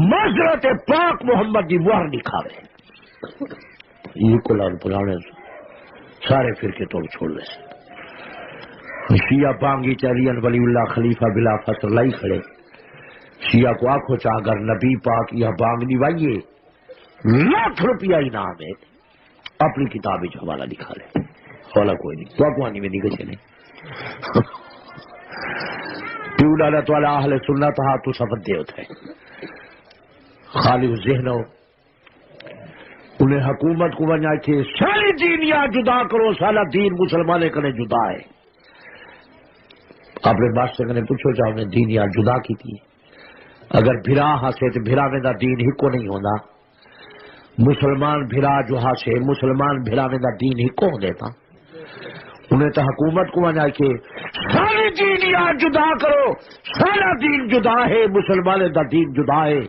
معذرت پاک محمد دی وار نکھاوے یہ قرآن پرانے سارے فرقے توڑ چھوڑ لے سے شیعہ پانگی چلین ولی اللہ خلیفہ بلا فصل لائی کھڑے شیعہ کو آنکھو چاہ اگر نبی پاک یا بانگنی وائیے لاکھ روپیہ انعام ہے اپنی کتاب حوالہ لکھا لے حوالہ کوئی نہیں تو اکوانی میں نہیں گچے نہیں ٹیولالت والا اہل سنت ہاں تو سبت دے ہوتا ہے خالی ذہن ہو انہیں حکومت کو بنائے تھے ساری دین یا جدا کرو سارا دین مسلمانے کنے جدا ہے اپنے بات سے کنے پوچھو چاہو نے دین یا جدا کی تھی اگر بھرا ہاسے تو بھرا میں دا دین ہی کو نہیں ہونا مسلمان بھرا جو ہاسے مسلمان بھرا میں دا دین ہی کو دیتا انہیں تو حکومت کو بنائے کہ ساری دین یا جدا کرو سارا دین جدا ہے مسلمان دا دین جدا ہے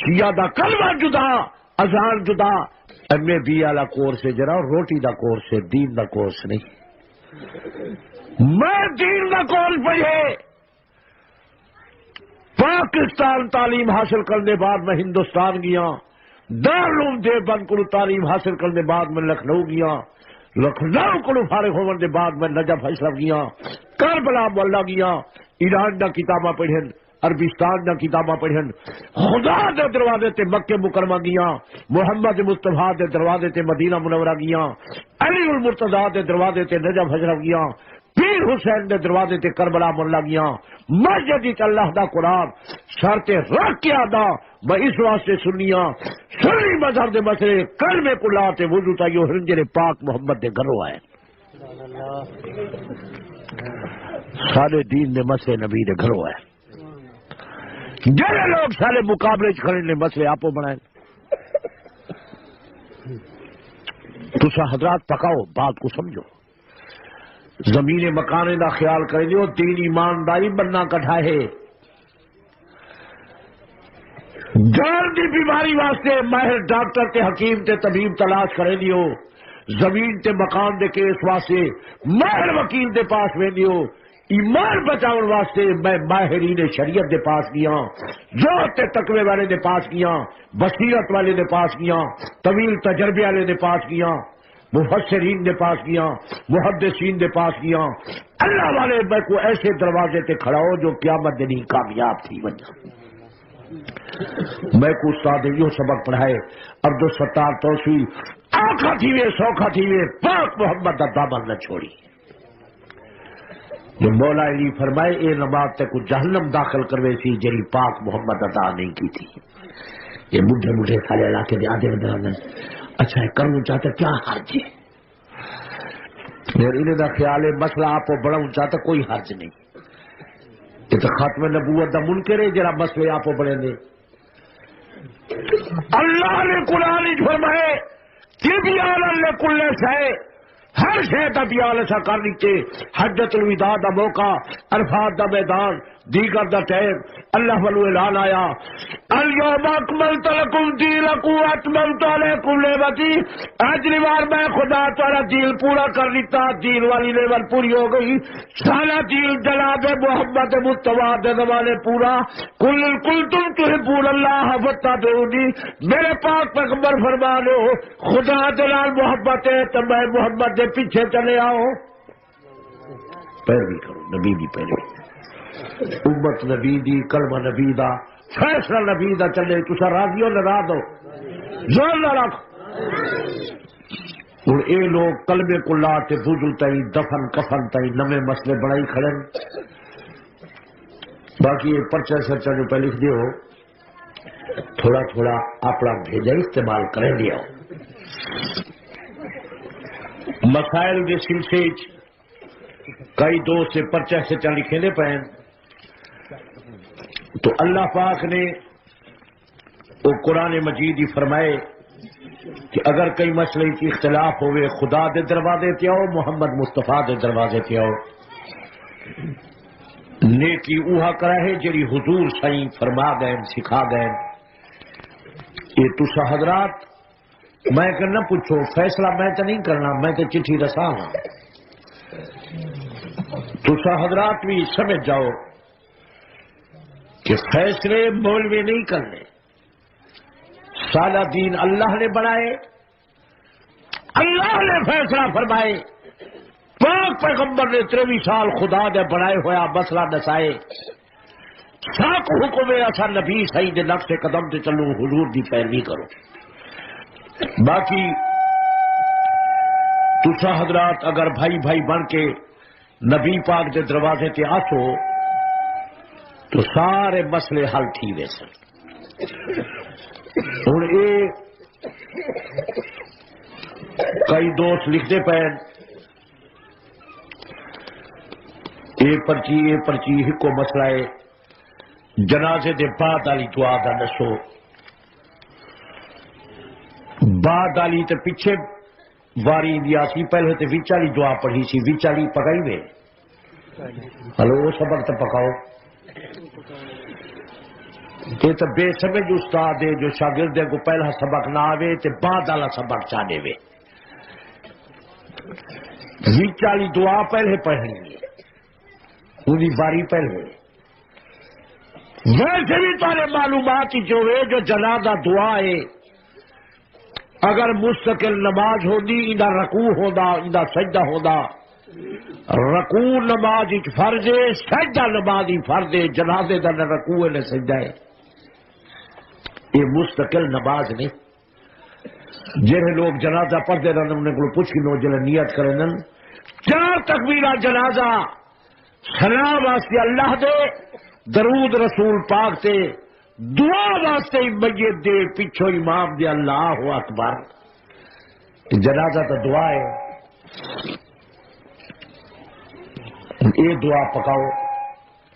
شیعہ دا کلمہ جدا اذان جدا ایم اے بی والا کورس ہے جرا روٹی دا کورس ہے دین دا کورس نہیں میں دین دا کورس پڑھے پاکستان تعلیم حاصل کرنے بعد میں ہندوستان گیا دارالعلوم دیوبند کو تعلیم حاصل کرنے بعد میں لکھنؤ گیا لکھنؤ کو فارغ ہونے کے بعد میں نجف اشرف گیا، کربلا مولا گیا، ایران دا کتاباں پڑھن، عربستان دا کتاباں پڑھن، خدا دے دروازے تے مکے مکرمہ گیا، محمد مصطفیٰ دے دروازے تے مدینہ منورہ گیا، علی المرتضیٰ دے دروازے تے نجف اشرف گیا، پیر حسین دے دروازے تے کربلا مولا گیا، مسجد اللہ دا قرآن سر تے رکھ کے آدا میں اس واسطے سنیا سنی مذہب دے مسئلے کلمے کو لا تے وضو تائیو ہرنجر پاک محمد دے گھروں آئے، سارے دین دے مسئلے نبی دے گھروں آئے، جڑے لوگ سارے مقابلے کھڑے نے مسئلے آپ بنائے۔ تسا حضرات پکاؤ بات کو سمجھو، زمین مکانے دا خیال کریں دیو، دین ایمانداری بننا کٹھا ہے، جان دی بیماری واسطے ماہر ڈاکٹر تے حکیم تے طبیب تلاش کریں دیو، زمین تے مکان دے کیس واسطے ماہر وکیل دے پاس وین دیو، ایمان بچاؤ واسطے میں ماہرین شریعت دے پاس گیا، زہد تے تقوی والے دے پاس گیا، بصیرت والے دے پاس گیا، طویل تجربے والے دے پاس گیا، مفسرین دے پاس گیا، محدثین دے پاس گیا، اللہ والے میں کو ایسے دروازے تے کھڑا ہو جو قیامت دنی کامیاب تھی وجہ۔ میں کو استاد یہ سبق پڑھائے عبدالستار توسیع، آنکھا تھی وے سوکھا تھی وے پاک محمد دا دامن نہ چھوڑی، جو مولا علی فرمائے اے نماز تے کو جہنم داخل کروے سی جری پاک محمد ادا نہیں کی تھی۔ یہ بڈھے بڈھے سارے علاقے دے آدھے بدران اچھا ہے کروں چاہتا کیا حرج ہے، میرے انہیں دا خیال ہے مسئلہ آپ بڑھاؤں چاہتا کوئی حرج نہیں، یہ تو ختم نبوت دا منکر ہے جرا مسئلے آپ بڑھیں دے۔ اللہ نے قرآن فرمائے تبیان لکل شیء، ہر شے کا بیان ایسا کر دیتے، حجت الوداع دا موقع، عرفات دا میدان، دیگر دا ٹائم، اللہ والو اعلان آیا الیوم اکملت لکم دینکم واتممت علیکم نعمتی، اجلی بار میں خدا تارا دین پورا کر دیتا، دین والی نعمت پوری ہو گئی، سارا دین جناب محمد مصطفیٰ دے زمانے پورا، کل کنتم تحبون اللہ فاتبعونی، میرے پاک پیغمبر فرما لو خدا جلال محبت ہے تو میں محمد دے پیچھے چلے آؤ، پیروی کرو، نبی دی پیروی، امت نبی دی، کلمہ نبی دا، فیصلہ نبی دا چلے، تسا راضی ہو ناراض ہو، زور نہ رکھ۔ اور اے لوگ کلمے کو لا تے وضو تائی دفن کفن تائی نمے مسئلے بڑائی کھڑے، باقی یہ پرچہ سرچہ جو پہ لکھ دیو تھوڑا تھوڑا اپنا بھیجا استعمال کریں دیا، مسائل کے سلسلے کئی دوست سے پرچہ سرچہ لکھے دے پہ، تو اللہ پاک نے وہ قرآن مجید ہی فرمائے کہ اگر کئی مسئلے کی اختلاف ہوئے خدا دے دروازے تے آؤ، محمد مصطفیٰ دے دروازے تے آؤ، نیکی اوہا کرا ہے جری حضور سائیں فرما گئے سکھا گئے۔ یہ تسا حضرات میں کہ نہ پوچھو، فیصلہ میں تو نہیں کرنا، میں تو چٹھی رسا ہوں، تسا حضرات بھی سمجھ جاؤ کہ فیصلے مولوی نہیں کرنے، سارا دین اللہ نے بنائے، اللہ نے فیصلہ فرمائے، پاک پیغمبر نے 23 سال خدا دے بنائے ہویا مسئلہ نسائے، ساک حکم ایسا نبی صحیح دے نقش قدم تے چلو، حضور دی پیروی کرو۔ باقی تسا حضرات اگر بھائی بھائی بن کے نبی پاک دے دروازے تے آسو تو سارے مسئلے حل تھی وے سن۔ اور یہ کئی دوست لکھتے پے یہ پرچی ہکو مسئلہ ہے جنازے دے بعد والی دعا دا دسو، بعد والی تے پیچھے واری دیا سی، پہلے تے وچ والی دعا پڑھی سی، وچ والی پکائی وے، ہلو سبق تو پکاؤ۔ یہ تو بے سمجھ استاد ہے جو شاگرد کو پہلا سبق نہ آوے تے بعد والا سبق چاہے وے، وچ والی دعا پہلے پڑھنی ہے، پوری باری پہلے، ویسے بھی تارے معلومات جو ہے جو جنازہ دعا ہے اگر مستقل نماز ہوندی اندا رکوع ہوندا اندا سجدہ ہوندا رکوع نماز وچ فرض ہے سجدہ نماز ہی فرض ہے جنازے دا نہ رکوع نہ سجدہ ہے یہ مستقل نماز نہیں جہے لوگ جنازہ پڑھتے رہن انہیں کو پوچھ لو جلے نیت کریں 4 تکبیرہ جنازہ سلام واسطے اللہ دے درود رسول پاک سے دعا واسطے میت دے پیچھو امام دے اللہ اکبر جنازہ تو دعا ہے یہ دعا پکاؤ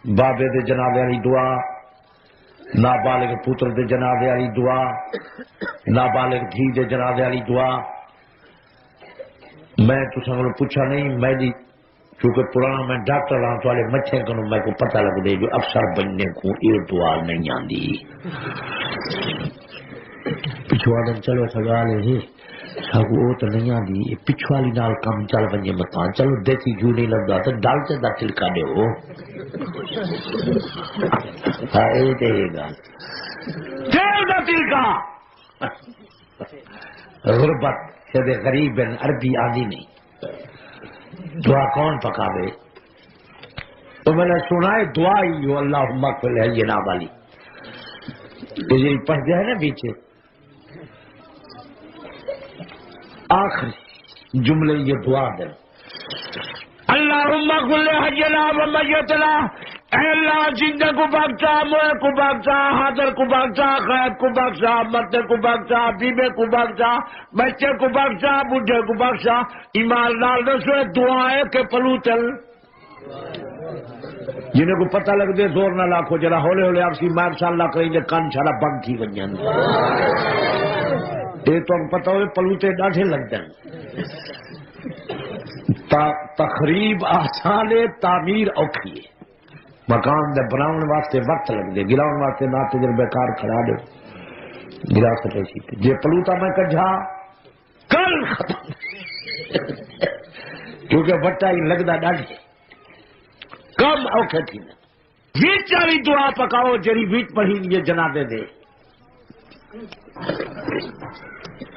بابے دے جنازے والی دعا نابالغ پتر دے جنازے والی دعا نابالغ دھی دے جنازے والی دعا میں تساں کو پوچھا نہیں میں دی کیونکہ پرانا میں ڈاکٹر ہاں تو والے مچھے کو میں کو پتہ لگ دے جو افسر بننے کو یہ دعا نہیں آندی پچھواڑے چلو سوال ہے سگو وہ تو نہیں آندی پچھوالی نال کام چل ونجے متا چلو دیسی جو نہیں لگتا تو ڈالتے دا تلکا دے ہو ہاں یہ تے گل تیل دا تلکا غربت سے غریب عربی آندی نہیں دعا کون پکاوے تو میں نے سنا ہے دعا ہی ہو اللہم اغفر لحینا والی یہ پڑھ دیا ہے نا پیچھے آخری جملے یہ دعا دے اللہم اغفر لحینا ومیتنا اے اللہ زندہ کو بخشا موئے کو بخشا حاضر کو بخشا غائب کو بخشا مرد کو بخشا بیبے کو بخشا بچے کو بخشا بڈھے کو بخشا ایمان نال دسو دعا ہے کہ پلو چل جنہیں کو پتہ لگ دے زور نہ لاکھو جرا ہولے ہولے آپ سی ماشاء اللہ کریں گے کان چھالا بند تھی ونجن یہ تو پتہ ہوئے پلو تے ڈاٹھے لگ جائیں تخریب آسان ہے تعمیر اوکھی ہے مکان دے بناؤن واسطے وقت لگ دے گراؤن واسطے نہ تجربے کار کھڑا دے گرا سکے سی جے پلوتا میں کجھا کل ختم کیونکہ بٹا ہی لگدا ڈاڈی کم اوکھے تھی نا ویچ والی دعا پکاؤ جری ویچ پڑھی یہ جنازے دے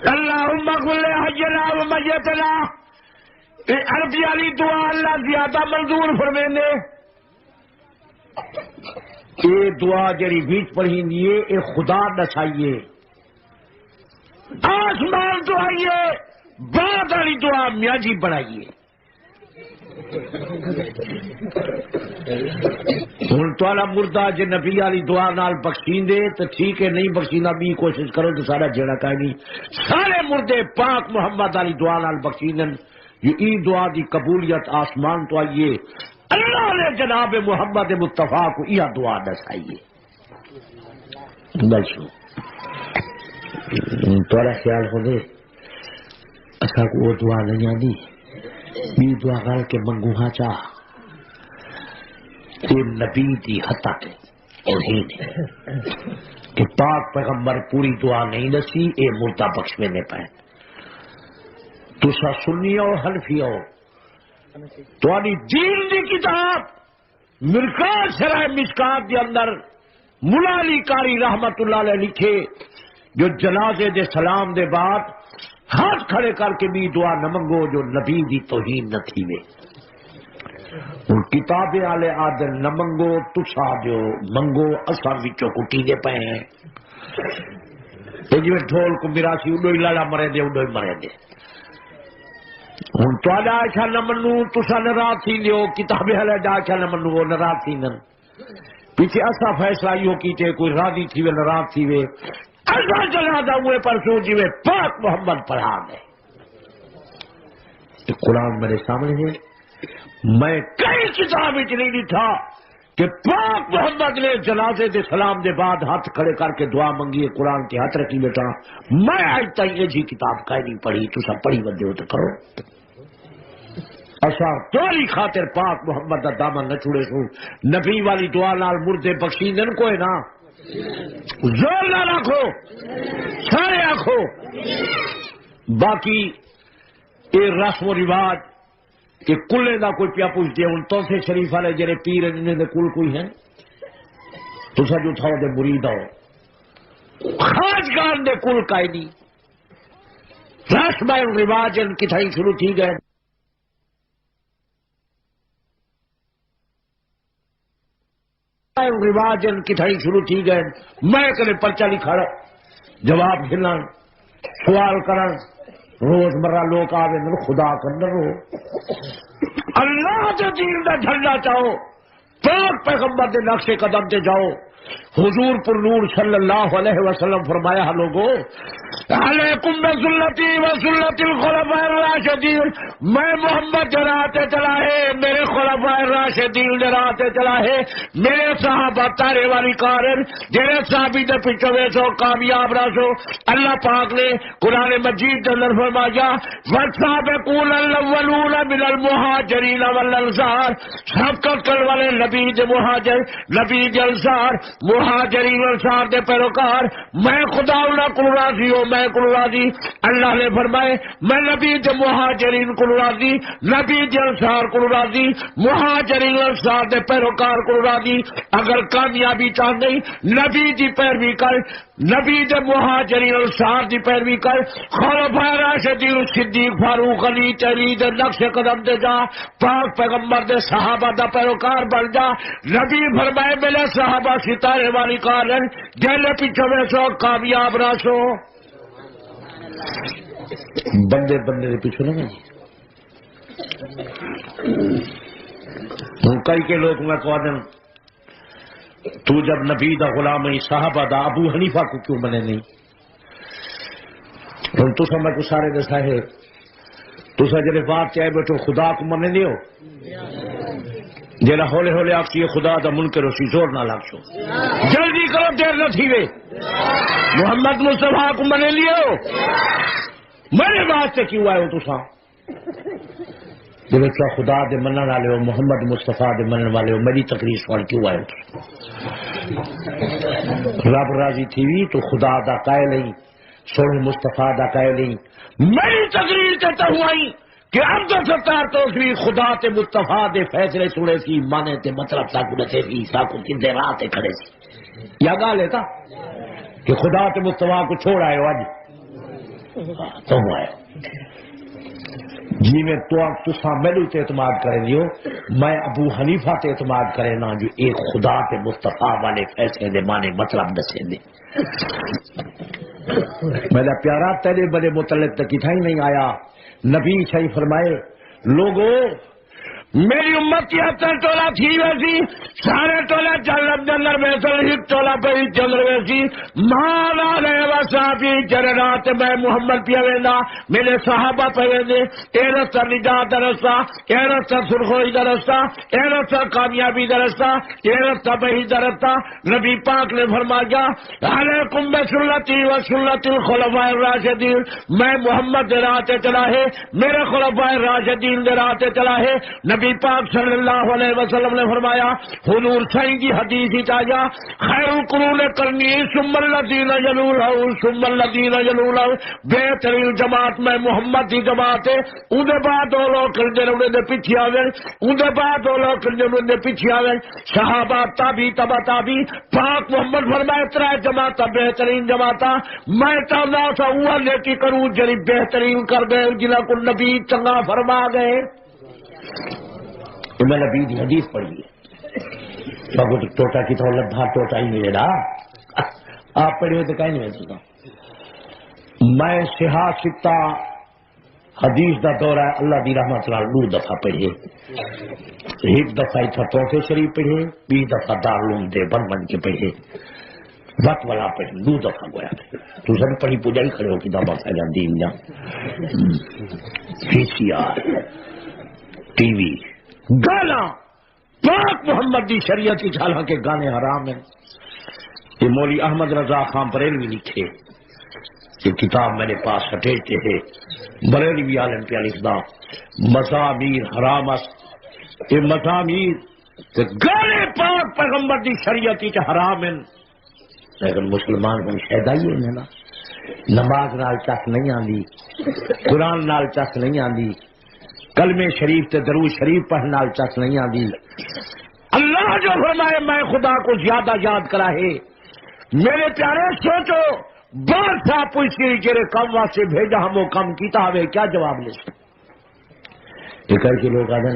اللہم اغفر لحینا ومیتنا عربی والی دعا اللہ زیادہ منظور فرمیندے یہ دعا جڑی بیچ پڑھی دیے یہ خدا دسائیے آسمان تو آئیے بعد والی دعا میاں جی بڑھائیے ہوں تھوڑا مردہ جی نبی والی دعا نال بخشین دے تو ٹھیک ہے نہیں بخشینا بھی کوشش کرو تو سارا جیڑا کہیں نہیں سارے مردے پاک محمد والی دعا نال بخشین یہ دعا دی قبولیت آسمان تو آئیے اللہ نے جناب محمد مصطفیٰ کو یہ دعا دسائیے بچو تھوڑا خیال ہو دے اصا کو وہ دعا نہیں آدھی بھی دعا کر کے منگو ہاں چاہ یہ نبی دی حتا کے کہ پاک پیغمبر پوری دعا نہیں دسی اے مردہ بخش میں نے پائے تو سا سنی ہو حنفی ہو تھوڑی دین دی کتاب مرکات شرح مشکات کے اندر ملا علی قاری رحمت اللہ علیہ لکھے جو جنازے دے سلام دے بعد ہاتھ کھڑے کر کے بھی دعا نہ منگو جو نبی دی توہین نہ تھی وے ان کتابیں والے آدر نہ منگو تسا جو منگو اصا وچوں کٹی دے پے ہیں جی ڈھول کو میراسی اڈو ہی لالا مرے دے اڈو ہی مرے دے ہوں تا اچھا نہ منو تسا ناراض تھی دیو کتابیں والے اچھا نہ منو وہ ناراض تھی پیچھے اصا فیصلہ یہ کیتے کوئی راضی تھی وے ناراض تھی وے ایسا چلا تھا ہوئے پرسوں جی میں پاک محمد پڑھا گئے قرآن میرے سامنے ہے میں کئی کتاب نہیں لکھا کہ پاک محمد نے جنازے دے سلام دے بعد ہاتھ کھڑے کر کے دعا منگی قرآن کے ہاتھ رکھی بیٹا میں آج تک یہ جی کتاب کہیں نہیں پڑھی تو سب پڑھی بندے ہو تو کرو اچھا توری خاطر پاک محمد دا دامن نہ چھوڑے سو نبی والی دعا نال مردے بخشیندن کو ہے نا زور نہ رکھو سارے آخو باقی یہ رسم و رواج کہ کلے دا کوئی پیا پوچھتے ہیں ان تو سے شریف والے جڑے پیر انہیں دے کل کوئی ہیں تو سا جو تھا دے مرید ہو خاج کان دے کل کائی نہیں رسم رواج کتھائی شروع تھی گئے رواج کتھائی شروع تھی گئے میں کدے پرچہ لکھا جواب گھلن سوال کرن روزمرہ لوگ آوے من خدا کندر ہو اللہ کے دین دا جھنڈا چاہو پاک پیغمبر دے نقش قدم تے جاؤ حضور پر نور صلی اللہ علیہ وسلم فرمایا ہے لوگوں علیکم بسنتی و سنت الخلفاء الراشدین میں محمد جراتے چلا ہے میرے خلفاء الراشدین جراتے چلا ہے میرے صحابہ تارے والی کارن جیرے صحابی دے پیچھے ویسو کامیاب راسو اللہ پاک نے قرآن مجید کے اندر فرمایا والسابقون الاولون من المہاجرین والانصار سبقت کر والے نبی دے مہاجر نبی دے انصار مہاجرین انصار دے پیروکار میں خدا اللہ کو راضی ہوں میں کو راضی اللہ نے فرمائے میں نبی دے مہاجرین کو راضی نبی دے انصار کو راضی مہاجرین انصار دے پیروکار کو راضی اگر کامیابی چاہتے نبی دی پیروی کر نبی دے مہاجرین انصار دی پیروی کر خلفاء راشدین صدیق فاروق علی علی دے نقش قدم دے جا پاک پیغمبر دے صحابہ دا پیروکار بن جا نبی فرمائے میرے صحابہ ستارے والی کارن جیلے پیچھے میں سو کامیاب راسو بندے بندے دے پیچھے نہ کئی کے لوگ میں کہا دیں تو جب نبی دا غلام ہے صحابہ دا ابو حنیفہ کو کیوں بنے نہیں ان تو سمجھ کو سارے دسا ہے تو سجرے بات چاہے بیٹھو خدا کو منے نہیں ہو جیلا ہولے ہولے آپ کی خدا دا منکر ہو سی زور نہ لاگ شو جلدی کرو دیر نہ تھی وے محمد مصطفیٰ کو منے لیو میرے بات سے کیوں آئے ہو تو سا جب اتنا خدا دے منن والے ہو محمد مصطفیٰ دے منن والے ہو میری تقریر سوال کیوں آئے ہو رب راضی تھی وی تو خدا دا قائل نہیں سوڑ مصطفیٰ دا قائل نہیں میری تقریر تے تہوائی کہ عبد ستار تو بھی خدا تے مصطفیٰ دے فیصلے سنے سی مانے تے مطلب ساکو نتے سی ساکو کندے راہ تے کھڑے سی یا گا لیتا کہ خدا تے مصطفیٰ کو چھوڑ آئے ہو آج تو آئے جی میں تو اب تسا میلو تے اعتماد کرے لیو میں ابو حنیفہ تے اعتماد کرے نا جو ایک خدا تے مصطفیٰ والے فیصلے دے مانے مطلب دسے دے میرا پیارا تیرے بڑے متعلق تک ہی نہیں آیا نبی صحیح فرمائے لوگوں میری امت کی اتر ٹولا تھی ویسی سارے ٹولہ جنت جنر ویسے ایک ٹولہ پہ جنر ویسی مالا رہے وصحابی جرنات میں محمد پہ وینا میرے صحابہ پہ وینے اے رستہ نجات رستہ اے رستہ سرخوئی درستہ اے رستہ کامیابی درستہ اے رستہ بہی درستہ نبی پاک نے فرمایا علیکم بسنتی و سنت الخلفاء الراشدین میں محمد دے راہ تے چلا ہے میرے خلفاء الراشدین دے راہ تے چلا ہے نبی پاک صلی اللہ علیہ وسلم نے فرمایا حضور سائیں کی حدیث ہی چاہیا خیر القرون کرنی ثم الذین یلونہم ثم الذین یلونہم بہترین جماعت میں محمد کی جماعت ہے اون دے بعد وہ لوگ کرنے انہوں نے پیچھے آوے اون دے بعد وہ لوگ کرنے انہوں نے پیچھے آوے صحابہ تابی تبا تابی پاک محمد فرمائے ترائے جماعت بہترین جماعت میں چاہتا سا وہ لیتی کروں جنی بہترین کر گئے جنہاں کو نبی چنگا فرما گئے میں نبی دی حدیث پڑھی ہے بگو ٹوٹا کی تو لبھا ٹوٹا ہی نہیں رہا آپ پڑھی ہوئے تو کہیں نہیں سکتا میں سہا سکتا حدیث دا دورہ اللہ دی رحمت اللہ 2 دفعہ پڑھے ایک دفعہ تھا توفے شریف پڑھے 20 دفعہ دارالعلوم دے بن کے پڑھے وقت والا پڑھے 2 دفعہ گویا تو سب پڑھی پوجا ہی کھڑے ہو کی دعا پھیلا دین جا VCR ٹی وی گانا پاک محمد دی شریعت کی حالانکہ کے گانے حرام ہیں یہ مولوی احمد رضا خان بریلوی لکھے یہ کتاب میرے پاس ہٹیتے ہیں بریلوی عالم پہ لکھدا مزامیر حرام است یہ مزامیر گانے پاک پیغمبر دی شریعت کی حرام ہیں لیکن مسلمان کو شہدا ہی ہے نا نماز نال چک نہیں آندی قرآن نال چک نہیں آندی کلمے شریف تے درود شریف پڑھنے نال چک نہیں آندی اللہ جو فرمائے میں خدا کو زیادہ یاد کرا ہے میرے پیارے سوچو بادشاہ پوچھتی جڑے کم واسطے بھیجا ہم وہ کم کیتا ہوئے کیا جواب لے سکتے یہ کر کے لوگ آدھے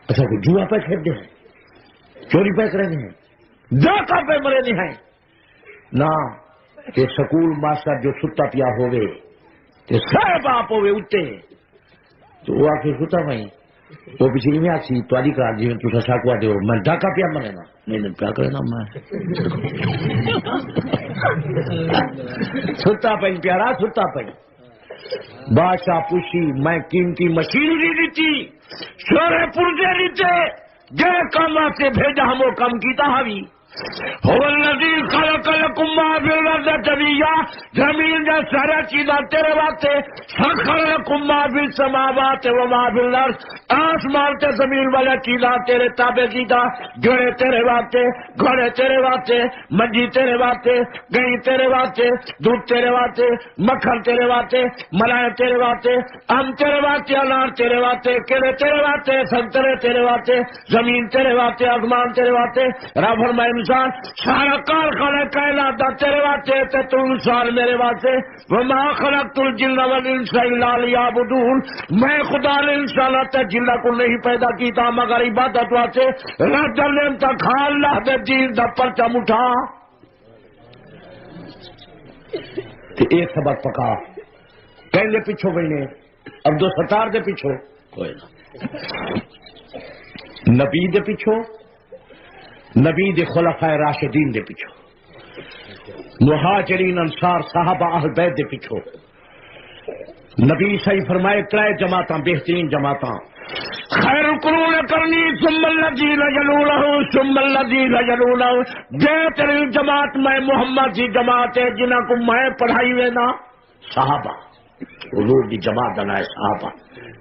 اچھا کہ جوا پہ کھیل دے ہیں چوری پہ کریں ہیں ڈاکہ پہ مرے نہیں ہیں نہ کہ سکول ماسٹر جو ستا پیا ہوئے تے صاحب آپ ہوئے اٹھتے تو وہ آکے ستا بھائی وہ پچھلی میں آسی توالی کار جی میں تو ساکوا دے میں ڈاکہ پیا مرے نا نہیں پیا کرے نا میں ستا پہ پیارا ستا پہ بادشاہ پوچھی میں قیمتی مشین نہیں دیتی شورے پرجے دیتے جے کام سے بھیجا ہم وہ کم کیتا ہوئی هو الذی خلق لکم ما فی الارض جميعا زمین جا سارا چیزاں تیرے واسطے سخر لکم ما فی السماوات و ما فی الارض آسمان تے زمین والا چیزاں تیرے تابع کیتا گھوڑے تیرے واسطے گھوڑے تیرے واسطے منجی تیرے واسطے گئی تیرے واسطے دودھ تیرے واسطے مکھن تیرے واسطے ملائی تیرے واسطے ام تیرے واسطے انار تیرے واسطے کیلے تیرے واسطے سنترے تیرے واسطے زمین تیرے واسطے آسمان تیرے واسطے رب فرمائے انسان سارا کارخانہ کائنات دا تیرے واسطے تے تو انسان میرے واسطے وما خلقت الجن والانس الا لیعبدون میں خدا نے انسان تے جن کو نہیں پیدا کیتا مگر عبادت واسطے رب نے تا کھا اللہ دے دین دا پرچم اٹھا تے ایک سبق پکا کہندے پیچھو بہنے عبد الستار دے پیچھو کوئی نہ نبی دے پیچھو نبی دے خلفائے راشدین دے پیچھو مہاجرین انصار صحابہ اہل بیت دے پیچھو نبی صحیح فرمائے ترائے جماعتاں بہترین جماعتاں خیر القرون کرنی ثم الذین یلونہم ثم الذین یلونہم بہترین جماعت میں محمد کی جماعت ہے جنہاں کو میں پڑھائی ہوئے نا صحابہ حضور دی جماعت دلائے صحابہ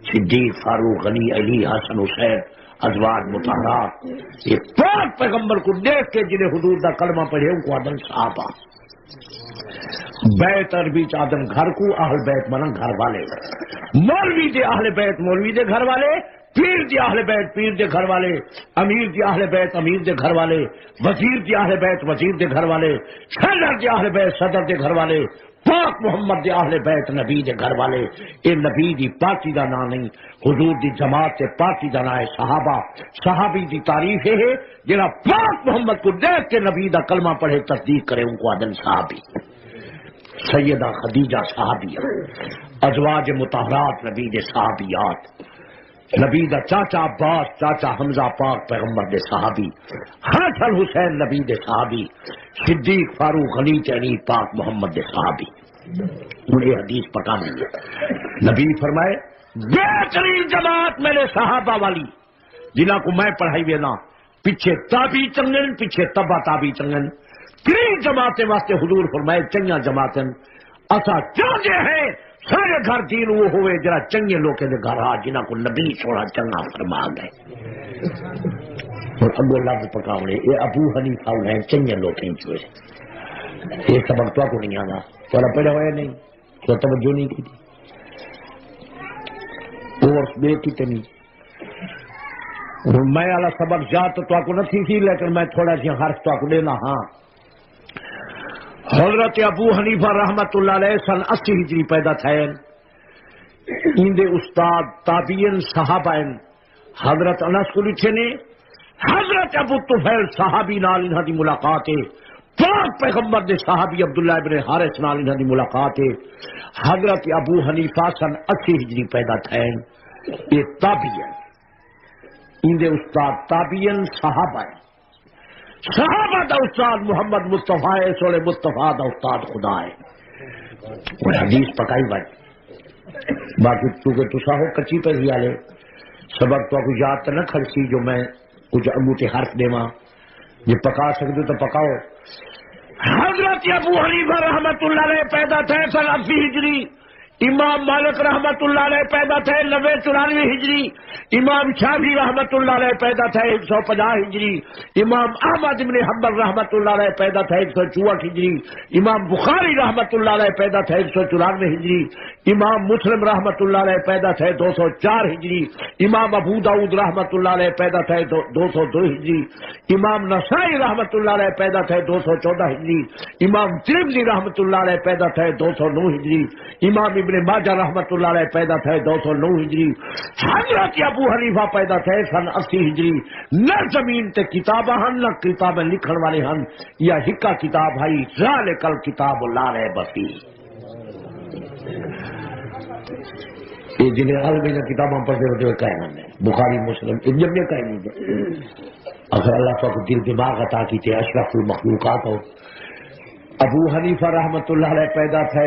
صدیق فاروق علی علی حسن حسین ازواج مطہرات یہ پاک پیغمبر کو دیکھ کے جنہیں حضور دا کلمہ پڑھے ان کو آدم صحابہ بیت عربی آدم گھر کو اہل بیت منن گھر والے مولوی دے اہل بیت مولوی دے گھر والے پیر دی اہل بیت پیر دے گھر والے امیر دی اہل بیت امیر دے گھر والے وزیر دی اہل بیت وزیر دے گھر والے صدر دی اہل بیت صدر دے گھر والے پاک محمد دے اہل بیت نبی دے گھر والے اے نبی دی پاکی دا نام نہیں حضور دی جماعت سے پاکی دا نام ہے صحابہ صحابی دی تعریف ہے جنہاں پاک محمد کو دیکھ کے نبی دا کلمہ پڑھے تصدیق کرے ان کو آدم صحابی سیدہ خدیجہ صحابیہ ازواج مطہرات نبی دے صحابیات نبی دا چاچا عباس چاچا حمزہ پاک پیغمبر دے صحابی حسن حسین نبی دے صحابی صدیق فاروق علی چینی پاک محمد دے صحابی انہیں حدیث پکا نہیں ہے نبی فرمائے بہترین جماعت میرے صحابہ والی جنہاں کو میں پڑھائی وے نا پیچھے تابی چنگن پیچھے تبا تابی چنگن تین جماعتیں واسطے حضور فرمائے چنگا جماعتیں اصا چاہتے ہیں سارے گھر دین وہ ہوئے جرا چنگے لوگوں کے گھر آ جنہاں کو نبی چھوڑا چنگا فرما گئے اور ابو لفظ پکاوڑے یہ ابو حنیفہ ہیں چنگے لوگوں چھوڑے یہ سبق تو کو نہیں آنا تھوڑا پڑھا ہوا نہیں تو توجہ نہیں کی تھی اور بے کی تنی میں والا سبق یاد تو کو نہیں تھی لیکن میں تھوڑا سی حرف تو کو دینا ہاں حضرت ابو حنیفہ رحمت اللہ علیہ سن 80 ہجری پیدا تھے اندے استاد تابعین صحابہ حضرت انس کو لکھے نے حضرت ابو طفیل صحابی نال انہاں دی ملاقات ہے پاک پیغمبر دے صحابی عبداللہ ابن حارث نال انہاں دی ملاقات ہے حضرت ابو حنیفہ سن 80 ہجری پیدا تھے یہ تابعین اندے استاد تابعین صحابہ صحابہ دا استاد محمد مصطفیٰ ہے سولے مصطفیٰ دا استاد خدا ہے وہ حدیث پکائی بھائی باقی تو کہ تسا ہو کچی پہ ہی آلے سبق تو کو یاد تو نہ کھڑسی جو میں کچھ انگوٹے حرف دیواں یہ پکا سکتے تو پکاؤ حضرت ابو حنیفہ رحمت اللہ علیہ پیدا تھے سن 80 ہجری امام مالک رحمت اللہ علیہ پیدا تھے 90-94 ہجری. امام شافعی رحمت اللہ علیہ پیدا تھے 150 ہجری. امام احمد بن حنبل رحمت اللہ علیہ پیدا تھے 164 ہجری. امام بخاری رحمت اللہ علیہ پیدا تھے 194 ہجری. امام مسلم رحمت اللہ علیہ پیدا تھے 204 ہجری. امام ابو داؤد رحمت اللہ علیہ پیدا تھے 202 ہجری. امام نسائی رحمت اللہ علیہ پیدا تھے 214 ہجری. امام ترمذی رحمت اللہ علیہ پیدا تھے 209 ہجری. امام ابن ماجہ رحمت اللہ علیہ پیدا تھے 209 ہجری. حضرت ابو حنیفہ پیدا تھے سن 80 ہجری. نہ زمین تے کتاباں ہن نہ کتابیں لکھن والے ہن. یا ہکا کتاب ہے ذالک الکتاب لا ریب فیہ. یہ جنہیں عالمی نے کتاباں پڑھتے ہوتے ہوئے کہنا ہے بخاری مسلم ان جب یہ کہیں نہیں. اگر اللہ پاک دل دماغ عطا کیتے اشرف المخلوقات ہو. ابو حنیفہ رحمت اللہ علیہ پیدا تھے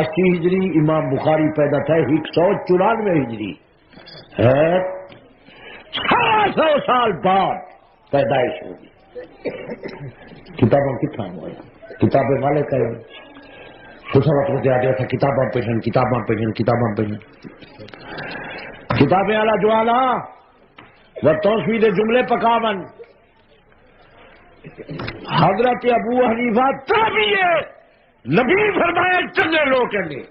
80 ہجری. امام بخاری پیدا تھے 194 ہجری. 600 سال بعد پیدائش ہوگی. کتابوں کتنا ہوا کتابیں والے کہیں کچھ وقت آ تھا کتاباں پڑھن کتاباں پڑھن کتاباں پڑھن. کتابیں والا جو آلہ وہ توسوید جملے پکاون. حضرت ابو حنیفہ تابعی نبی فرمائے چلے لوگ نے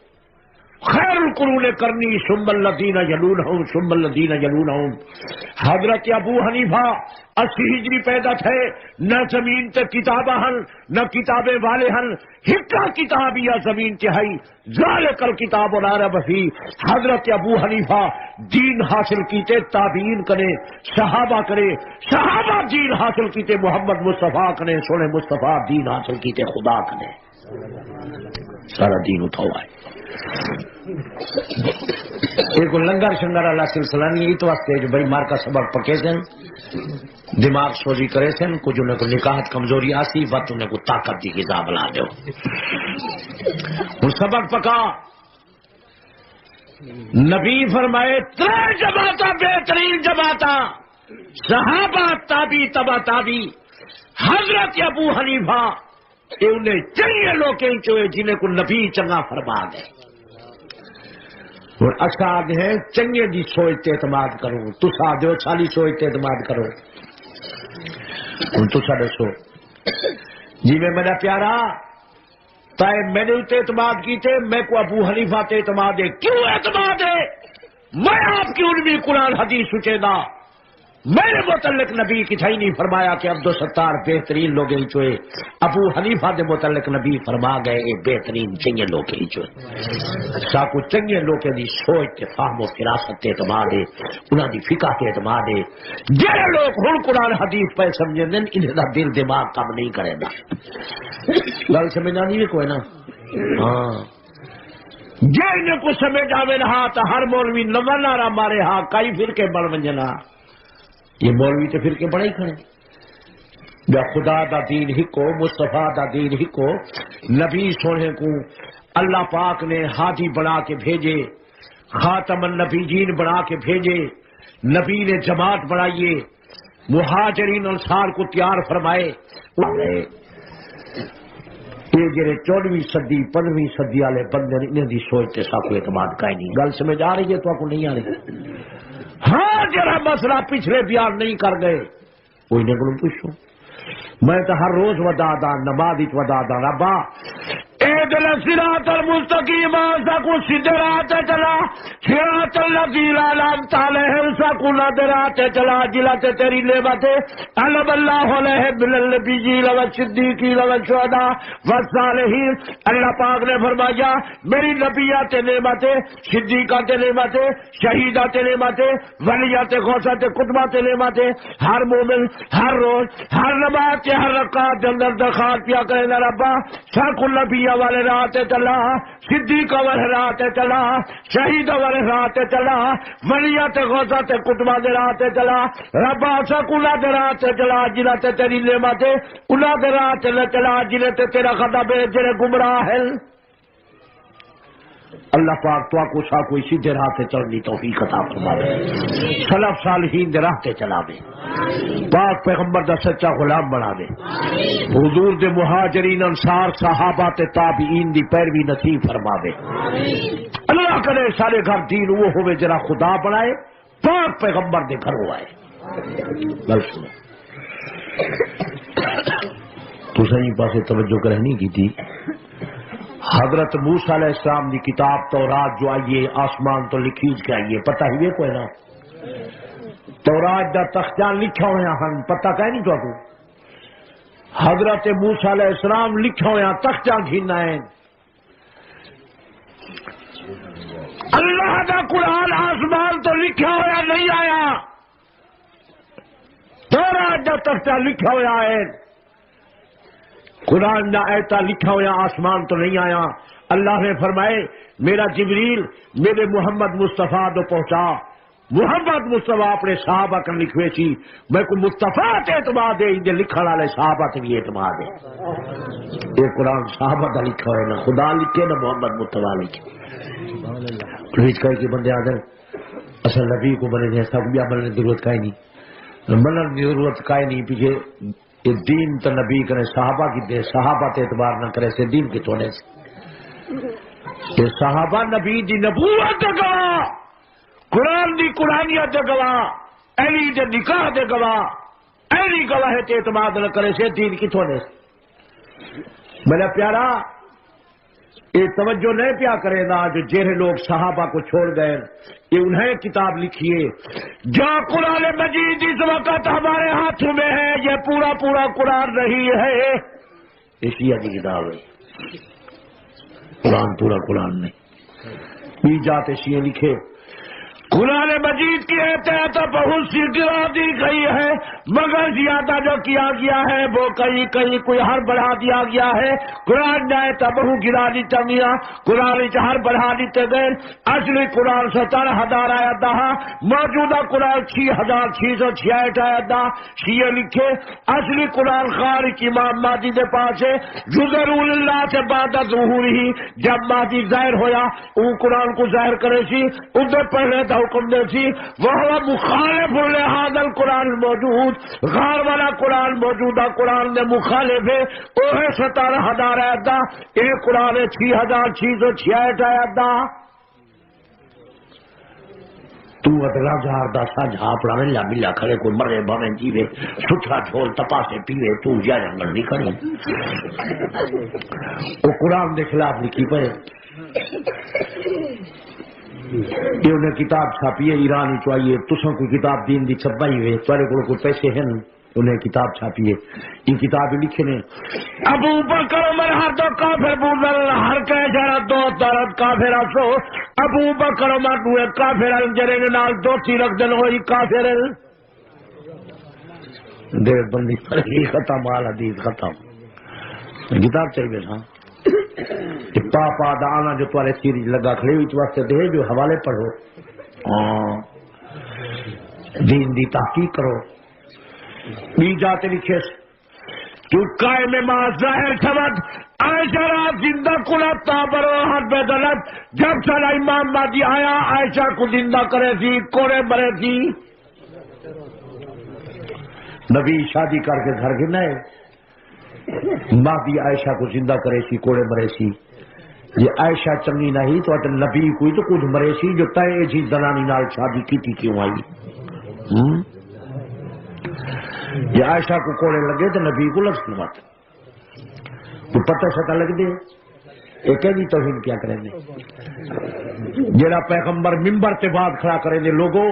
خیر القرون کرنی ثم الذین یلونہم ثم الذین یلونہم. حضرت ابو حنیفہ 80 ہجری پیدا تھے. نہ زمین تے کتاباں ہن نہ کتابیں والے ہن. ہکا کتاب یا زمین تے ہے ذالک الکتاب لا ریب فیہ. حضرت ابو حنیفہ دین حاصل کیتے تابعین کرے صحابہ کرے صحابہ دین حاصل کیتے محمد مصطفیٰ کرے سونے مصطفیٰ دین حاصل کیتے خدا کرے. سارا دین اٹھاؤ ہے. ایک لنگر شنگر اللہ سلسلہ نہیں تو واسطے جو بڑی مار کا سبق پکے سن دماغ سوزی کرے سن کچھ انہیں کو نکاحت کمزوری آسی بات انہیں کو طاقت دی غذا بنا دو. وہ سبق پکا. نبی فرمائے 3 جماعتاں بہترین جماعتاں صحابہ تابی تبا تابی. حضرت ابو حنیفہ انہیں چنگے لوگ جنہیں کو نبی چنگا فرما دے. اور اشاد ہے چنگے دی سوچ اعتماد کرو. تسا دو چھالی سوچ اعتماد کرو. تسا دسو جی میں میرا پیارا تائے میں نے اتنے اعتماد کیتے میں کو ابو حنیفہ تے اعتماد ہے. کیوں اعتماد ہے؟ میں آپ کی علمی قرآن حدیث سچے دا. میرے متعلق نبی کتھائی نہیں فرمایا کہ عبدالستار بہترین لوگ ہی چوئے. ابو حنیفہ دے متعلق نبی فرما گئے اے بہترین چنگے لوگ ہی چوئے. ساکو چنگے لوگ دی سوچ تے فہم و فراست تے اعتماد ہے. انہاں دی فقہ تے اعتماد ہے. جڑے لوگ ہن قرآن حدیث پہ سمجھن انہاں دا دل دماغ کم نہیں کرے گا. گل سمجھنا نہیں کوئی نا. ہاں جے انہیں کو سمجھ آوے رہا تو ہر مولوی نوانارا مارے ہاں کئی فرقے بڑھ ونجنا. یہ مولوی تو پھر کے بڑا ہی کھڑے. یا خدا دا دین ہی کو مصطفیٰ دا دین ہی کو نبی سونے کو اللہ پاک نے ہادی بنا کے بھیجے. خاتم النبیین بنا کے بھیجے. نبی نے جماعت بنائیے. مہاجرین انصار کو تیار فرمائے. یہ جڑے 14ویں صدی 15ویں صدی والے بندے انہیں دی سوچتے سا کو اعتماد کا ہی نہیں. گل سمجھ آ رہی ہے تو آپ کو نہیں آ رہی؟ ہاں جرا مسئلہ پچھلے بیان نہیں کر گئے کوئی نے کو پوچھو. میں تو ہر روز ودا دا نماز ودا دا ربا اهدنا الصراط المستقيم ساکو سیدھے راہ تے چلا. صراط الذین انعمت علیہم ساکو نادے راہ تے چلا. جلا تے تیری نعمت انعم اللہ علیہ من النبیین والصدیقین والشہداء والصالحین. اللہ پاک نے فرمایا میری نبیات نعمت صدیقات نعمت شہیدات نعمت ولیات غوثات قطبات نعمت. ہر مومن ہر روز ہر نماز کے ہر رکعت کے اندر درخواست کیا کرے نا ربا ساکو نبی والے راہ تے چلا. صدیق والے راہ تے چلا. شہید والے راہ تے چلا. ولیات غوثات قطبہ دے راہ تے چلا. ربا سکولا دے راہ تے چلا جنہ تے تیری نعمت انہاں دے راہ تے چلا جنہ تے تیرا غضب ہے جڑے گمراہ ہیں. اللہ پاک تو کو سا کوئی سیدھے راہ سے چلنی توفیق عطا فرمائے، سلف صالحین دے راہ تے چلا دے، پاک پیغمبر دا سچا غلام بنا دے، حضور دے مہاجرین انصار صحابہ تے تابعین دی پیروی نصیب فرما دے، اللہ کرے سارے گھر دین وہ ہوئے جرا خدا بنائے، پاک پیغمبر دے گھر آئے۔ گل سنو تو صحیح پاسے توجہ کرنی کی تھی، حضرت موسیٰ علیہ السلام دی کتاب تورات جو آئیے آسمان تو لکھیج کے آئیے، پتہ ہی کوئی نہ تورات دا تختیاں لکھا ہویا ہن، پتہ کہیں نہیں تو حضرت موسیٰ علیہ السلام لکھا ہویا تختیاں گھینا ہے، اللہ دا قرآن آسمان تو لکھا ہویا نہیں آیا، تورات دا تختیاں لکھا ہویا ہے، قرآن دا ایتا لکھا ہویا آسمان تو نہیں آیا۔ اللہ نے فرمائے میرا جبریل میرے محمد مصطفیٰ تو پہنچا، محمد مصطفیٰ اپنے صحابہ کر لکھوے سی، میں کو مصطفیٰ تے اعتماد دے ان لکھن والے صحابہ تے بھی اعتماد ہے، یہ قرآن صحابہ دا لکھا ہوئے نہ خدا لکھے نہ محمد مصطفیٰ لکھے، پلیز کہے کہ بندے آدھر اصل نبی کو بنے جیسا بھی بننے کی ضرورت کا ہی نہیں، بننے کی ضرورت کا ہی نہیں، پیچھے یہ دین تو نبی کرے صحابہ کی دے، صحابہ تے اعتبار نہ کرے سے دین کے توڑے سے، یہ صحابہ نبی دی نبوت دے گواہ، قرآن دی قرآنیت دے گواہ، علی دے نکاح دے گواہ، علی گواہ تے اعتماد نہ کرے سے دین کی توڑے سے۔ میرا پیارا یہ توجہ نہیں پیا کرے گا جو جہے لوگ صحابہ کو چھوڑ گئے، یہ انہیں کتاب لکھیے جو قرآن مجید اس وقت ہمارے ہاتھوں میں ہے، یہ پورا پورا قرآن نہیں ہے، یہ شیعہ کی کتاب ہے، قرآن پورا قرآن نہیں۔ بھی جاتے شیعہ لکھے قرآن مجید کی احتیاط بہت سی گرا دی گئی ہے، مگر زیادہ جو کیا گیا ہے وہ کہیں کہیں کوئی ہر بڑھا دیا گیا ہے، قرآن جائے تو بہو گرا دیتا میاں، قرآن ہر بڑھا دیتے گئے، اصلی قرآن 17,000 آیت دا، موجودہ قرآن 6,666 آیت دا، شیعہ لکھے اصلی قرآن خارج امام مہدی دے پاس ہے، جزرول اللہ سے بعد ظہور ہی جب مہدی ظاہر ہویا ان قرآن کو ظاہر کرے سی ادھر پہلے تھا حکم دے سی، وہ مخالف لہذا القرآن موجود، غار والا قرآن موجودہ قرآن نے مخالف ہے، وہ ہے 17,000 آیت دا، ایک قرآن 6,666 آیت دا، تو ادلا جہار دا سا جہاں پڑھانے لا ملا کھڑے کوئی مرے بھاویں جیوے سٹھا جھول تپا سے پیوے تو یا جنگل نہیں کری، وہ قرآن دے خلاف لکھی پے، یہ انہیں کتاب چھاپی ہے ایرانی چاہیے، تسوں کوئی کتاب دین دی چھپائی ہوئے تھوڑے کو کوئی پیسے ہیں انہیں کتاب چھاپی ہے، یہ کتاب لکھے نے ابو بکر عمر ہر دو کافر بودل ہر کہے جڑا دو دارت کافر اسو، ابو بکر عمر دوے کافر جڑے نال دوستی رکھ دن ہوئی کافر دیر بندی فرقی ختم آل حدیث ختم، کتاب چاہیے تھا پاپا دانا جو تمہارے سیریز لگا کھڑے ہوئی واسطے دے جو حوالے پڑھو، دین دی تحقیق کرو، بھی جاتے لکھے تو قائم ما ظاہر شود عائشہ را زندہ کلا تابر و حد بدلت، جب سلا امام مہدی آیا عائشہ کو زندہ کرے تھی کوڑے مرے تھی، نبی شادی کر کے گھر گرنا ہے، مہدی عائشہ کو زندہ کرے سی کوڑے مرے سی، یہ عائشہ چنگی نہیں تو نبی کوئی تو کچھ مرے سی جو تے جی زنانی نال شادی کی تھی کیوں آئی، یہ عائشہ کو کوڑے لگے تو نبی کو لگ سکتا تو پتہ شتہ لگ دے، ایک ہے توہین کیا کریں گے، جڑا پیغمبر ممبر تے بعد کھڑا کریں گے لوگوں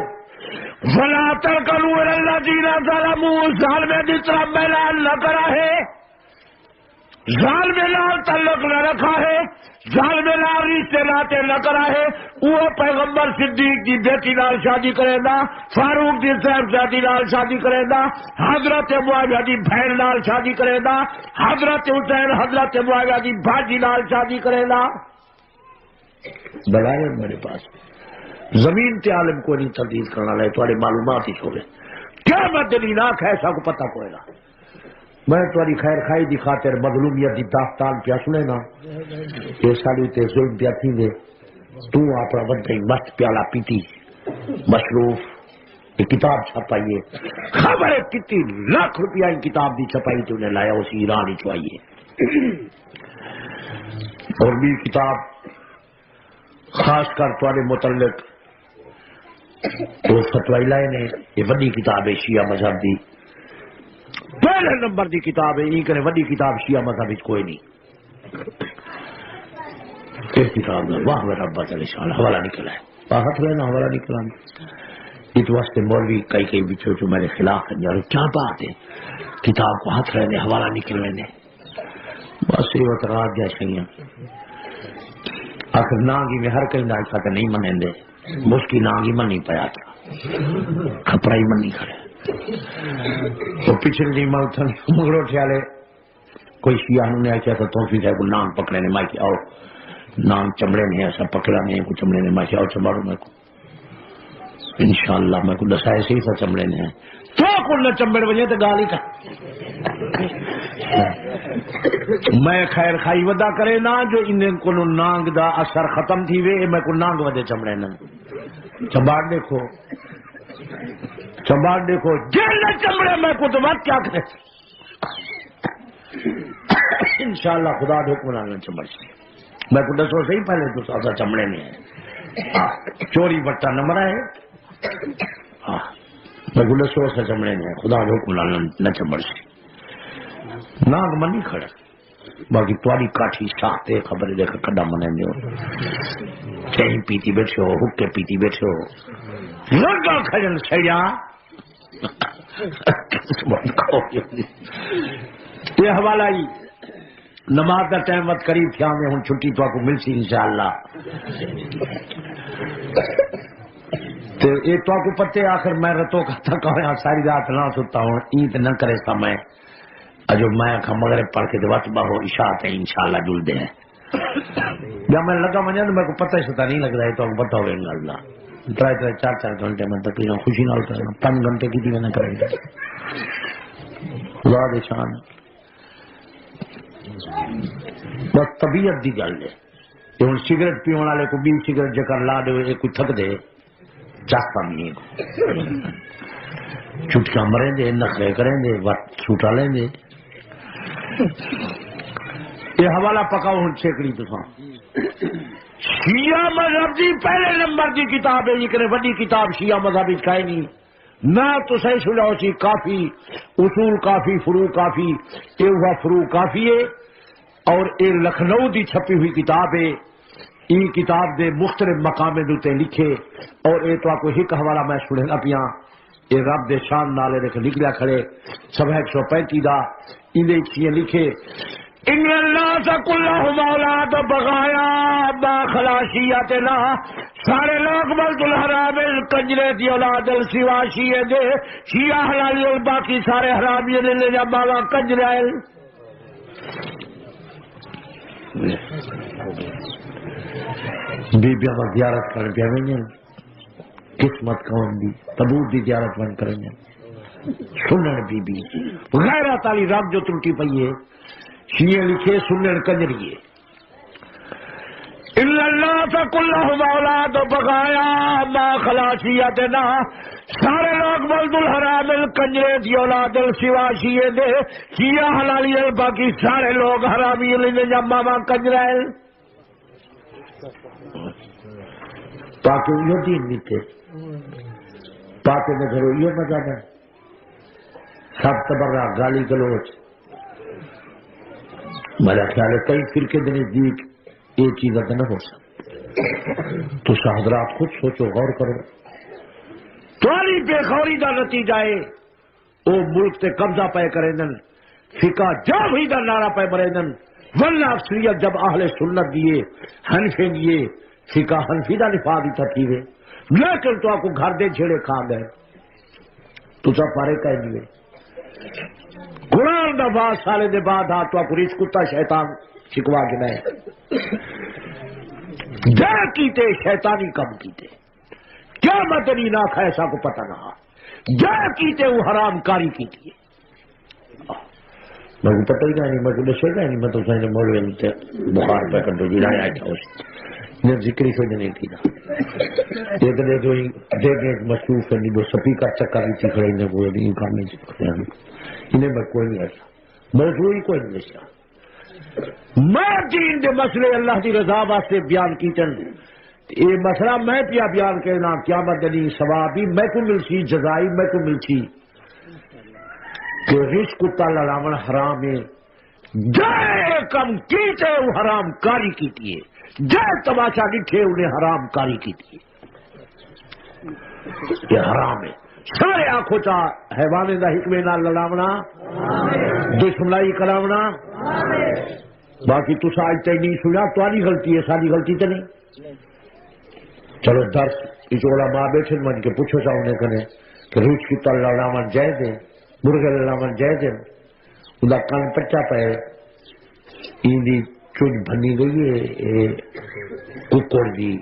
فلا ترکنوا الی الذین ظلموا، ظالم جس طرح میلان نہ کرا ہے، ظالم لال تعلق نہ رکھا ہے، ظالم لال رشتے ناتے نہ کرا ہے، وہ پیغمبر صدیق کی بیٹی نال شادی کرے گا، فاروق کی صاحبزادی نال شادی کرے گا، حضرت معاویہ کی بہن نال شادی کرے گا، حضرت حسین حضرت معاویہ کی بھاجی نال شادی کرے گا، بلائے میرے پاس زمین تے عالم کو نہیں تردید کرنا لے تھوڑے معلومات ہی چھوڑے کیا دلیل آنکھ ہے ایسا کو پتہ کوئے گا، میں تھوڑی خیر خائی دی خاطر مظلومیت دی داستان پیا سنے نا، یہ سالی تے ظلم پیا تھی دے تو اپنا بندہ مست پیالہ پیتی مصروف کتاب چھپائیے خبر ہے کتنی لاکھ روپیہ کی کتاب دی چھپائی تو انہیں لایا اسی ایران ہی چوائیے اور بھی کتاب خاص کر تمہارے متعلق تو فتوی لائے نے یہ وڈی کتاب ہے شیعہ مذہب دی پہلے نمبر دی کتاب ہے یہ کرے وڈی کتاب شیعہ مذہب کوئی نہیں اس کتاب میں واہ رب شان حوالہ نکلا ہے باہر رہنا حوالہ نکلا اس واسطے مولوی کئی بچوں جو میرے خلاف ہیں یار کیا بات ہے کتاب کو ہاتھ رہنے حوالہ نکل رہنے بس یہ اعتراض جیسے ہی آخر نانگی میں ہر کہیں نہ ایسا کہ نہیں منیں دے مشکی نانگی من نہیں پایا تھا کھپڑا ہی من نہیں کھڑے تو پچھلے نہیں ملتن مگرو ٹھیالے کوئی شیعہ نے ایسا تھا توفیق ہے کوئی نانگ پکڑے نے مائکی آؤ نانگ چمڑے نے ایسا پکڑا نہیں کوئی چمڑے نے مائکی آؤ چمڑو میں کو انشاءاللہ میں کو دسا ایسے ہی تھا چمڑے نے تو کل نہ چمڑ بجے تو گالی کا میں خیر خائی ودا کرے نا جو انہیں کو نانگ دا اثر ختم تھی وے میں کو نانگ ودے چمڑے نا چمباڑ دیکھو جیل نہ چمڑے میں کو تو بات کیا کرے انشاءاللہ خدا حکم نہ چمڑ سے میں کو دسو صحیح پہلے تو سازا چمڑے میں ہے چوری بٹا نمبر ہے میں کو دسو سے چمڑے میں خدا حکم نہ چمڑ سے ناگ من نہیں کھڑا باقی تاری کاٹھی ساختے خبر دیکھ کڈا منیں دے چین پیتی بیٹھے ہو حکے پیتی بیٹھے ہو لگا کھڑن سیڑیا یہ حوالہ ہی نماز کا ٹائم وقت قریب تھا میں ہوں چھٹی تو آپ کو مل سی انشاءاللہ تو یہ تو آپ کو پتے آخر میں رتوں کا تھکا ہوں ساری رات نہ سوتا ہوں عید نہ کرے سا میں جو میں مغرب پڑھ کے وقت بہو اشاعت ہے انشاءاللہ جل دے ہیں جب میں لگا مجھے تو میرے کو پتہ ہی نہیں لگ رہا ہے تو آپ کو پتہ ہوگا انشاءاللہ 3-4 گھنٹے میں تقریباً خوشی نہ ہوتا ہے 5 گھنٹے کی بھی نہ کریں گے خدا دے شان بس طبیعت دی گل ہے کہ ہوں سگریٹ پیون والے کو 20 سگریٹ جکر لا دے کوئی تھک دے چاہتا نہیں چٹکیاں مریں دے نخرے کریں دے وقت چھوٹا لیں دے یہ حوالہ پکاؤ ہوں چھیکڑی تو شیعہ مذہب دی پہلے نمبر کی کتاب ہے یہ کرے بڑی کتاب شیعہ مذہب اس کا ہی نہیں نہ تو صحیح سلاؤ سی کافی اصول کافی فروع کافی یہ ہوا فروع کافی ہے اور یہ لکھنؤ دی چھپی ہوئی کتاب ہے یہ کتاب دے مختلف مقامے دوتے لکھے اور یہ تو آپ کو ایک حوالہ میں سنے گا پیا یہ رب دے شان نالے دیکھ نکلیا کھڑے سب 135 دا انہیں چیئے لکھے ان اللہ کلہم اولاد بغایا با خلاشیتنا سارے لوگ بلد الحرام الکنجرے دی اولاد السوا شیئے دے شیعہ حلالی الباقی سارے حرامی نے لے جب بالا کنجرے بی بی ہم زیارت کرنے پہ آئیں گے قسمت کون دی تبور دی زیارت بن کریں گے سنن بی بی غیرت علی رب جو ترٹی پئی ہے شیعہ لکھے سنن کنجریے الا اللہ فکلہم اولاد بغایا ما خلاشیتنا سارے لوگ بلد الحرام الکنجرے دی اولاد السوا شیعہ دے شیعہ حلالی الباقی سارے لوگ حرامی لینے جب ماما کنجرے تاکہ یہ دین نہیں تھے پاتے میں گھرو یہ مزہ ہے سب تبرہ گالی گلوچ میرا خیال ہے کئی فرقے کے نزدیک یہ چیزیں نہ ہو سکتی تو حضرات خود سوچو غور کرو تھوڑی بے خوری کا نتیجہ ہے وہ ملک سے قبضہ پے کریں فقہ جب ہی دا نعرہ پے مرے ورنہ اکثریت جب اہل سنت دیے حنفی دیے فقہ حنفی دا نفاذ ہی تھی لیکن تو آپ کو گھر دے چھیڑے کھا گئے تو سب پارے کہہ دیے قرآن دا بعد سالے دے بعد ہاں تو آپ کو ریچ کتا شیطان شکوا کے نئے جا کیتے شیطانی کم کیتے کیا مدنی نہ ایسا کو پتہ نہ جا کیتے وہ حرام کاری کیتی ہے میں کو پتہ ہی نہیں میں کو دسے گا نہیں میں تو سائیں مولوی نے بخار پہ کر دو جی رائے آئے تھا نے ذکری کوئی نہیں تھی نا ایک دے جو دیکھیں مصروف ہے نہیں وہ سپیکر چکر نہیں تھی کھڑے انہیں کوئی نہیں کام نہیں انہیں میں کوئی نہیں ایسا موضوع ہی کوئی نہیں ایسا میں دین دے مسئلے اللہ کی رضا واسطے بیان کی چن یہ مسئلہ میں پیا بیان کرنا کیا بدنی ثوابی میں کو ملسی جزائی میں کو ملسی کہ رزق تعالی لامن حرام ہے جائے کم کیتے وہ حرام کاری کی ہے جائے تماشا ڈٹھے انہیں حرام کاری کی ہے یہ حرام ہے سارے آنکھوں چا حیوانے دا حکمے نال لڑاونا دشمنائی کراونا باقی تو آج تک نہیں سنا تاری غلطی ہے ساری غلطی تو نہیں چلو درس اچوڑا ماں بیٹھے من کے پوچھو چاہوں نے کنے کہ روچ کی تل لڑاون جائے دے مرغے لڑاون جائے دے ادا کان پچا پہ ایندی چوج بھنی گئی ہے ککڑ دی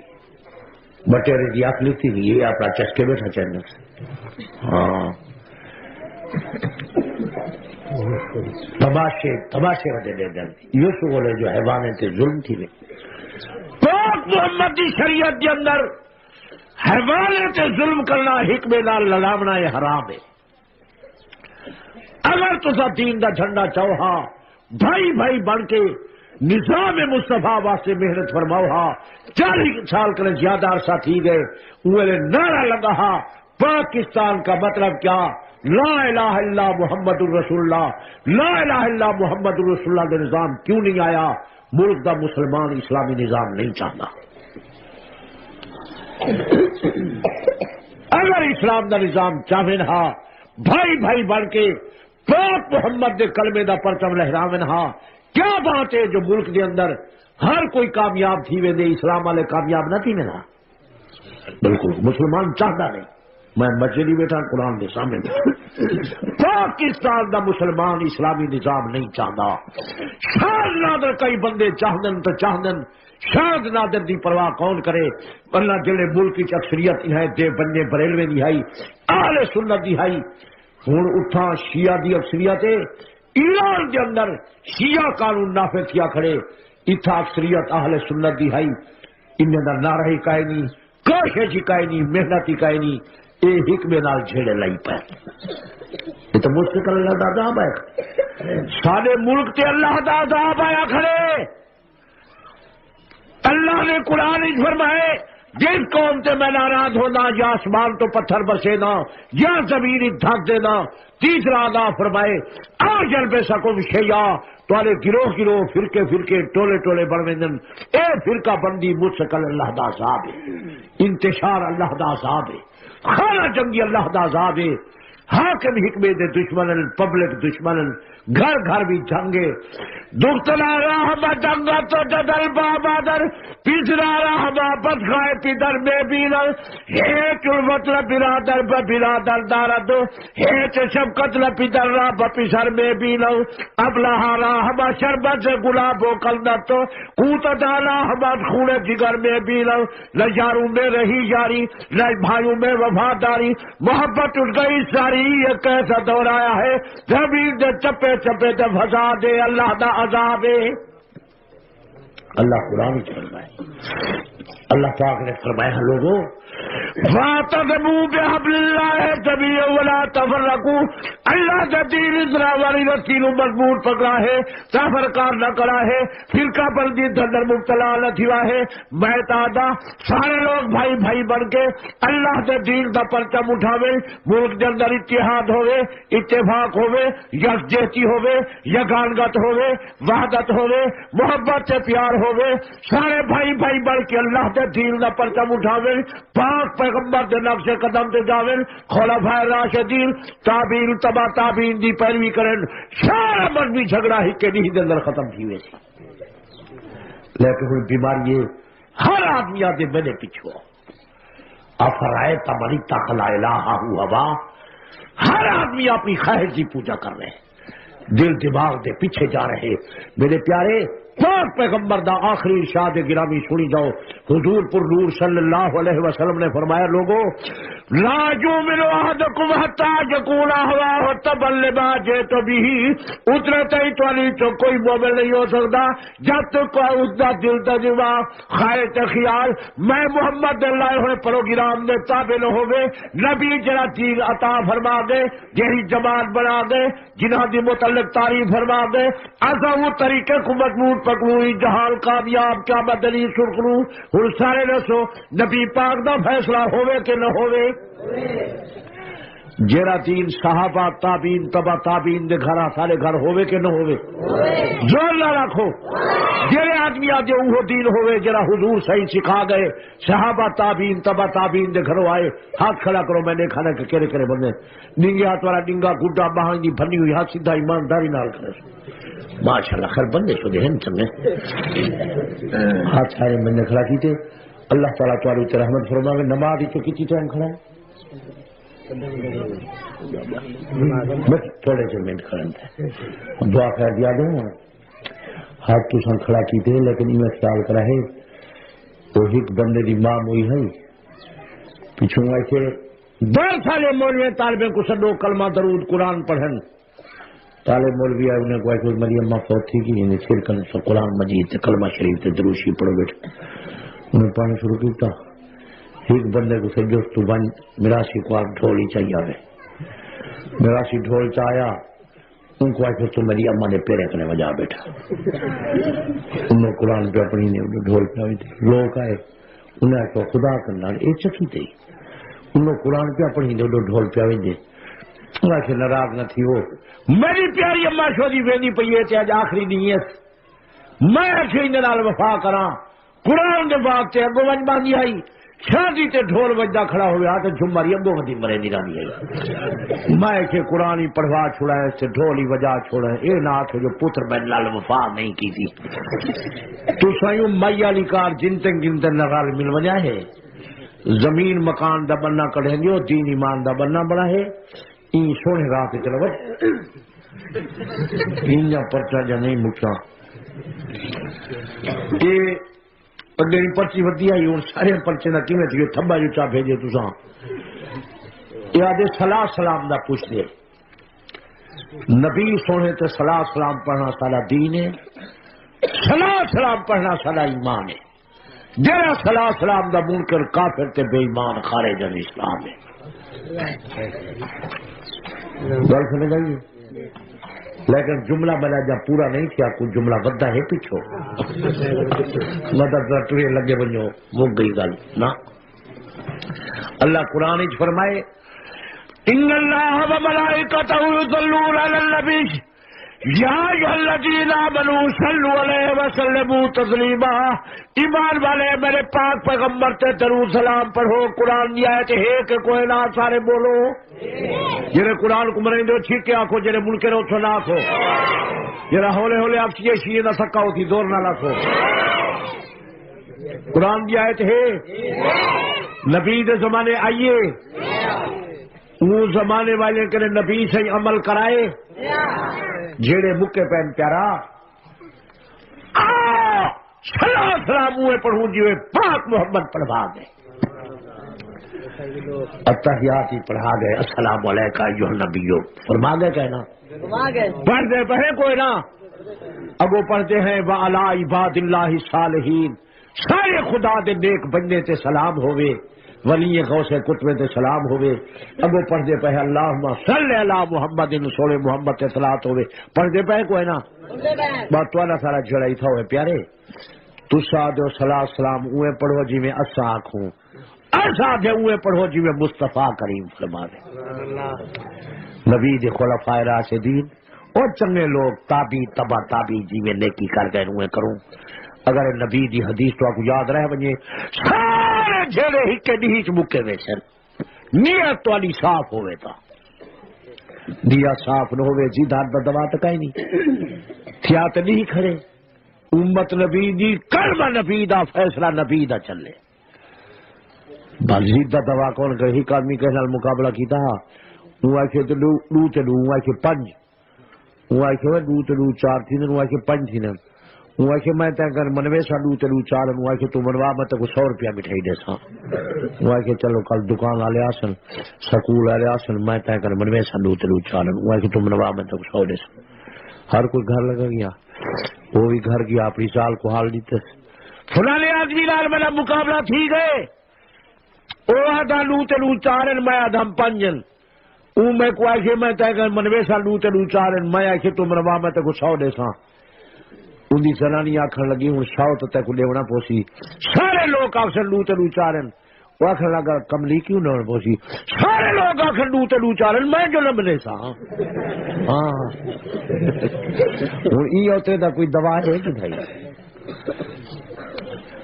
بٹیرے دی آنکھ لیتی گئی یہ اپنا چسکے بیٹھا چاہنے ہاں تماشے وجہ دے دیں یہ سو بولے جو حیوانے تے ظلم تھی پاک محمد دی شریعت کے اندر حیوانے تے ظلم کرنا حکمے نال لڑاونا یہ حرام ہے اگر تو دین دا جھنڈا چاہو بھائی بھائی بن کے نظام مصطفیٰ واسطے محنت فرماؤ 40 سال کے زیادہ عرصہ تھی گئے انہیں نعرہ لگا پاکستان کا مطلب کیا لا الہ الا محمد الرسول اللہ لا الہ الا محمد الرسول اللہ کا نظام کیوں نہیں آیا ملک دا مسلمان اسلامی نظام نہیں چاہتا اگر اسلام دا نظام چاہے نہ بھائی بھائی بن کے پاک محمد دے کلمے دا پرچم لہراوے نہ کیا بات ہے جو ملک دے اندر ہر کوئی کامیاب تھی وے دے اسلام والے کامیاب نہ تھی میں نہ بالکل مسلمان چاہتا نہیں میں مسجد بیٹھا قرآن دے سامنے پاکستان دا مسلمان اسلامی نظام نہیں چاہتا شاید نادر کئی بندے چاہدن تو چاہدن شاید نادر دی پرواہ کون کرے اللہ جلے ملک کی اکثریت ہے دے بننے بریلوے دہائی اہل سنت دہائی ہوں اٹھا شیعہ دی اکثریت ایران کے اندر شیعہ قانون نافذ کیا کھڑے اتھا اکثریت اہل سنت دہائی انہیں دا نعرہ ہی کائے نہیں کوشش ہی کائے نہیں محنت ہی کائے نہیں اے حکمے نال جھیڑے لائی پہ یہ تو مستقل اللہ دا عذاب ہے سارے ملک تے اللہ دا عذاب آیا کھڑے اللہ نے قرآن فرمائے جس قوم سے میں ناراض ہونا یا آسمان تو پتھر برسے نا یا زمین دھک دینا تیسرا عذاب فرمائے آجل بے سکم شیعہ تمہارے گروہ گروہ فرقے فرقے ٹولے ٹولے بڑھویں اے فرقہ بندی مستقل اللہ دا عذاب ہے انتشار اللہ دا عذاب ہے خانہ جنگی اللہ دا عذاب ہے حاکم حکمے دے دشمنن پبلک دشمنن گھر گھر بھی جنگے دختلا راہ با جنگا تو جدل بابا در پیچھلا راہ با بدخائے پیدر میں بینر ہیچ الوط لبرادر ببرادر دارد ہیچ شبکت لپیدر راہ بپیسر میں بینر اب لہا راہ با شربت سے گلاب و کلدت تو کوت دالا ہمات خون جگر میں بینر لجاروں میں رہی جاری لج بھائیوں میں وفاداری محبت اٹھ گئی ساری یہ کیسا دور آیا ہے زمین دے چپے چپے تے پھنسا دے اللہ دا عذاب ہے اللہ قرآن چل رہا ہے اللہ پاک نے فرمایا لوگوں فاعتصموا بحبل اللہ جميعا ولا تفرقوا اللہ کا دین اتنا والی رسول مضبوط پکڑا ہے تفرقہ نہ کرا ہے فرقہ بندی اندر مبتلا نہ تھیا ہے میں دادا سارے لوگ بھائی بھائی بن کے اللہ کے دین کا پرچم اٹھاوے ملک کے اندر اتحاد ہوے اتفاق ہوے یکجہتی ہوے یگانگت ہوے وحدت ہوے محبت سے پیار ہوے سارے بھائی بھائی بن کے اللہ کے دین کا پرچم اٹھاوے پاک پیغمبر کے نقش قدم تے جاویں خلفائے راشدین تابعین تبع تابعین دی پیروی کرن سارا مذہبی جھگڑا ہی کے نہیں اندر ختم تھی وے لیکن کوئی بیماری ہے ہر آدمی آدھے میرے پیچھو افرائے تمری تخلا الہ ہوا ہر آدمی اپنی خواہش کی پوجا کر رہے ہیں دل دماغ دے پیچھے جا رہے میرے پیارے پاک پیغمبر دا آخری ارشاد گرامی سنی جاؤ. حضور پر نور صلی اللہ علیہ وسلم نے فرمایا لوگو لا یؤمن احدکم حتی یکون هواه تبعا لما جئت به. اتنا تھی تو کوئی مومن نہیں ہو سکتا جب تک اس کا دل تجربہ خواہش خیال میں محمد اللہ ہوئے پروگرام میں تابع نہ ہوئے. نبی جرا چیز عطا فرما دے جہی جماعت بنا دے جنہاں دی متعلق تعریف فرما دے ایسا وہ طریقے کو مضبوط پکڑوئی جہان کامیاب کیا بدلی سرخرو. ہن سارے دسو نبی پاک دا فیصلہ ہوئے کہ نہ ہوئے. جیڑا دین صحابہ تابعین تبع تابعین دے گھر سارے گھر ہوئے کہ نہ ہوئے. زور نہ رکھو جیڑے آدمی آجے وہ دین ہوئے جرا حضور صحیح سکھا گئے صحابہ تابعین تبع تابعین دے گھروں آئے. ہاتھ کھڑا کرو میں دیکھا نا کہ کہڑے کہڑے بندے ڈنگے ہاتھ والا ڈنگا گڈا باہن دی بھنی ہوئی ہاتھ سیدھا ایمانداری نال کرے ماشاءاللہ خیر بندے شدے ہیں چنگے ہاتھ سارے میں نے کھڑا کیتے. اللہ تعالیٰ تعالی تے رحمت فرماوے. نماز تو کتنی ٹائم کھڑا ہے بس تھوڑے سے منٹ کھڑے تھے دعا خیر دیا دوں ہاتھ تو سن کھڑا کیتے لیکن میں خیال کرا ہے تو ایک بندے دی ماں ہوئی ہے پیچھوں ایسے 2 سال مولوی طالبیں کو سڈو کلمہ درود قرآن پڑھن طالب مولوی آئے انہیں کو ایسے مریم ماں فوت تھی کہ انہیں سر کن قرآن مجید کلمہ شریف تے دروشی پڑھو بیٹھے انہیں پڑھنا شروع کیتا. ایک بندے کو سجو تو بن میراسی کو آپ ڈھول ہی چاہیے آئے میراسی ڈھول چاہیا ان کو آئے تو میری اماں نے پیرے کنے وجہ بیٹھا انہوں قرآن پہ اپنی نے ڈھول پہ آئی تھی. لوگ آئے انہیں آئے خدا کرنا ایک چکی تھی انہوں قرآن پہ اپنی نے ڈھول پہ آئی تھی. انہیں سے ناراض نہ تھی وہ میری پیاری اماں شودی ویندی پئی ہے تے اج آخری نیت میں اچھی نال وفا کراں قرآن دے باغ تے اگوں ونج باندھی آئی شادی تے ڈھول بجدا کھڑا ہویا تے جماری اگوں ودی مرے نہیں رانی آئی. میں کہ قرآن ہی پڑھوا چھوڑا ہے تے ڈھول ہی وجا چھوڑا ہے. اے نات جو پتر میں نال وفا نہیں کی تھی تو سایوں مائی والی کار جنتن جنتن نال مل وجا ہے. زمین مکان دا بننا کڑے جو دین ایمان دا بننا بڑا ہے. این سونے راہ تے چلو این جا پرچا جا نہیں مکا یہ اگے پرچی ودی آئی ہوں سارے پرچے کا کیویں تھی تھبا جو چا بھیجے تساں یہ آدھے صلاح سلام دا پوچھ دے نبی سونے تے صلاح سلام پڑھنا سارا دین ہے. صلاح سلام پڑھنا سارا ایمان ہے. جڑا صلاح سلام دا منکر کافر تے بے ایمان خارج عن اسلام ہے. گل سمجھ آئی لیکن جملہ بنا جب پورا نہیں کیا کوئی جملہ بدہ ہے پیچھو مدد ٹرے لگے بنو وہ گئی گل نا. اللہ قرآن فرمائے ان اللہ و ملائکتہ یصلون علی النبی یا ایھا الذین آمنوا صلوا علیہ وسلموا تسلیما. ایمان والے میرے پاک پیغمبر تے درود سلام پڑھو. قرآن کی آیت ہے کہ کوئی نہ سارے بولو جڑے قرآن کو مریں دو چھیکے آنکھو جڑے ملکے رو چھو نہ آنکھو جڑا ہولے ہولے آپ چیئے شیئے نہ سکا ہوتی دور نہ لکھو. قرآن کی آیت ہے نبی دے زمانے آئیے وہ زمانے والے کرے نبی سے عمل کرائے جیڑے مکے پہن پیارا صلاح سلام ہوئے پڑھوں جیوے پاک محمد پڑھوا گئے اتحیات ہی پڑھا گئے السلام علیکہ ایھا النبی فرما گئے کہنا پڑھتے پڑھے کوئی نہ اگو پڑھتے ہیں وعلی عباد اللہ الصالحین سارے خدا دے نیک بندے تے سلام ہوئے ولی غوث قطب تے سلام ہوئے. اگو پڑھتے پہ اللہم صلی علی محمد سونے محمد تے صلاۃ ہوئے پڑھتے پہ کوئی نہ بات تو سارا جڑائی تھا ہوئے پیارے تسا دو صلاح سلام اوے پڑھو جی میں اسا آنکھوں ایسا دے اوے پڑھو جی میں مصطفیٰ کریم فرما دے. نبی دے خلفائے راشدین اور چنگے لوگ تابی تبا تابی جی میں نیکی کر گئے اوے کروں. اگر نبی دی حدیث تو آپ کو یاد رہ بنجے سارے جھیڑے ہکے ڈیچ مکے وے سن نیت تو علی صاف ہوئے تا نیت صاف نہ ہوئے جی دار بدوا تکائی نہیں تھیات نہیں کھڑے امت نبی دی کلمہ نبی دا فیصلہ نبی دا چلے بازید دا دوا کون کہ ایک آدمی کے نال مقابلہ کیتا وہ آئے کہ دو تے دو وہ آئے کہ پنج وہ آئے کہ دو تے دو چار تھی وہ آئے کہ پنج تھی وہ کہ میں کر منوے سالو تلو چار وہ کہ تو منوا میں تو 100 روپیہ مٹھائی دے سا وہ کہ چلو کل دکان والے آسن سکول والے آسن میں کر منوے سالو تلو چار وہ کہ تو منوا میں تو 100 دے سا ہر کوئی گھر لگا گیا وہ بھی گھر کی اپنی سال کو حال دیتے فلانے آدمی لال میرا مقابلہ تھی گئے وہ آدھا لو تلو چارن میں آدھا پنجن او میں کو آئے میں کر منوے سالو تلو چارن میں آئے تو منوا میں تو 100 دے سا اندی زنانی آخر لگی ہوں 100 تو تک لیونا پوسی سارے لوگ آخر لو تلو چارن وہ آخر لگا کملی کیوں نہ پوسی سارے لوگ آخر لو تلو چارن میں جو لمنے سا ہاں ہوں ای ہوتے دا کوئی دوا ہے کہ بھائی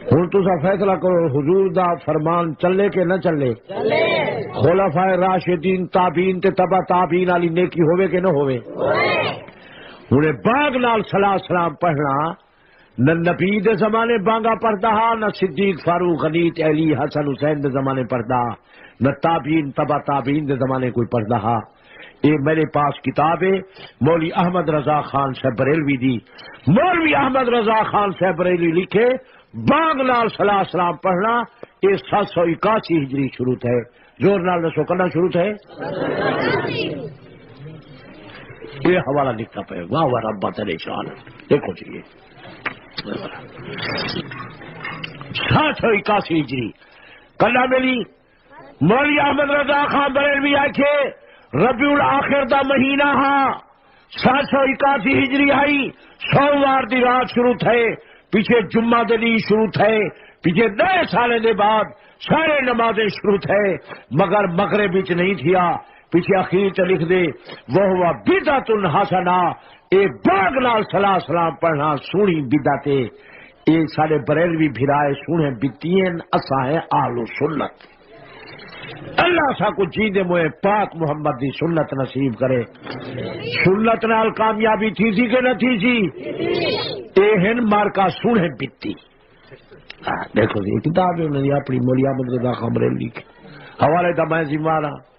ہوں تسا فیصلہ کرو حضور دا فرمان چلے کہ نہ چلے خلفائے راشدین تابعین تے تبع تابعین والی نیکی ہوے کہ نہ ہوے ہوں باغ نال صلاح سلام پڑھنا نہ نبی دے زمانے بانگا پڑھتا نہ صدیق فاروق غنی علی حسن حسین دے زمانے پڑھتا نہ تابعین تبع تابعین دے زمانے کوئی پڑھتا یہ میرے پاس کتاب ہے مولوی احمد رضا خان صاحب بریلوی دی مولوی احمد رضا خان صاحب بریلوی لکھے باغ نال صلاح سلام پڑھنا یہ 781 ہجری شروع ہے زور نال دسو کرنا شروع ہے یہ حوالہ لکھتا پہ واہ واہ رب تیرے شان دیکھو جی 781 ہجری کلا ملی مولوی احمد رضا خان بریلوی آکھے ربیع الاخر دا مہینہ ہاں 781 ہجری آئی سوموار دی رات شروع تھے پیچھے جمعہ دلی شروع تھے پیچھے 10 سالے دے بعد سارے نمازیں شروع تھے مگر مغرب وچ نہیں تھیا پیچھے اخیر چ لکھ دے وہ ہوا بدعت حسنہ اے باغ نال صلاح سلام پڑھنا سونی بدعت اے سارے بریلوی بھرائے سونے بتین اساں ہے اہل سنت اللہ سا کو جیندے موئے پاک محمد دی سنت نصیب کرے سنت نال کامیابی تھی سی کہ نہ تھی سی اے ہن مارکا سونے بتی دیکھو یہ کتاب ہے انہوں نے اپنی مولوی احمد رضا خان بریلوی کی حوالے دا میں ذمہ رہا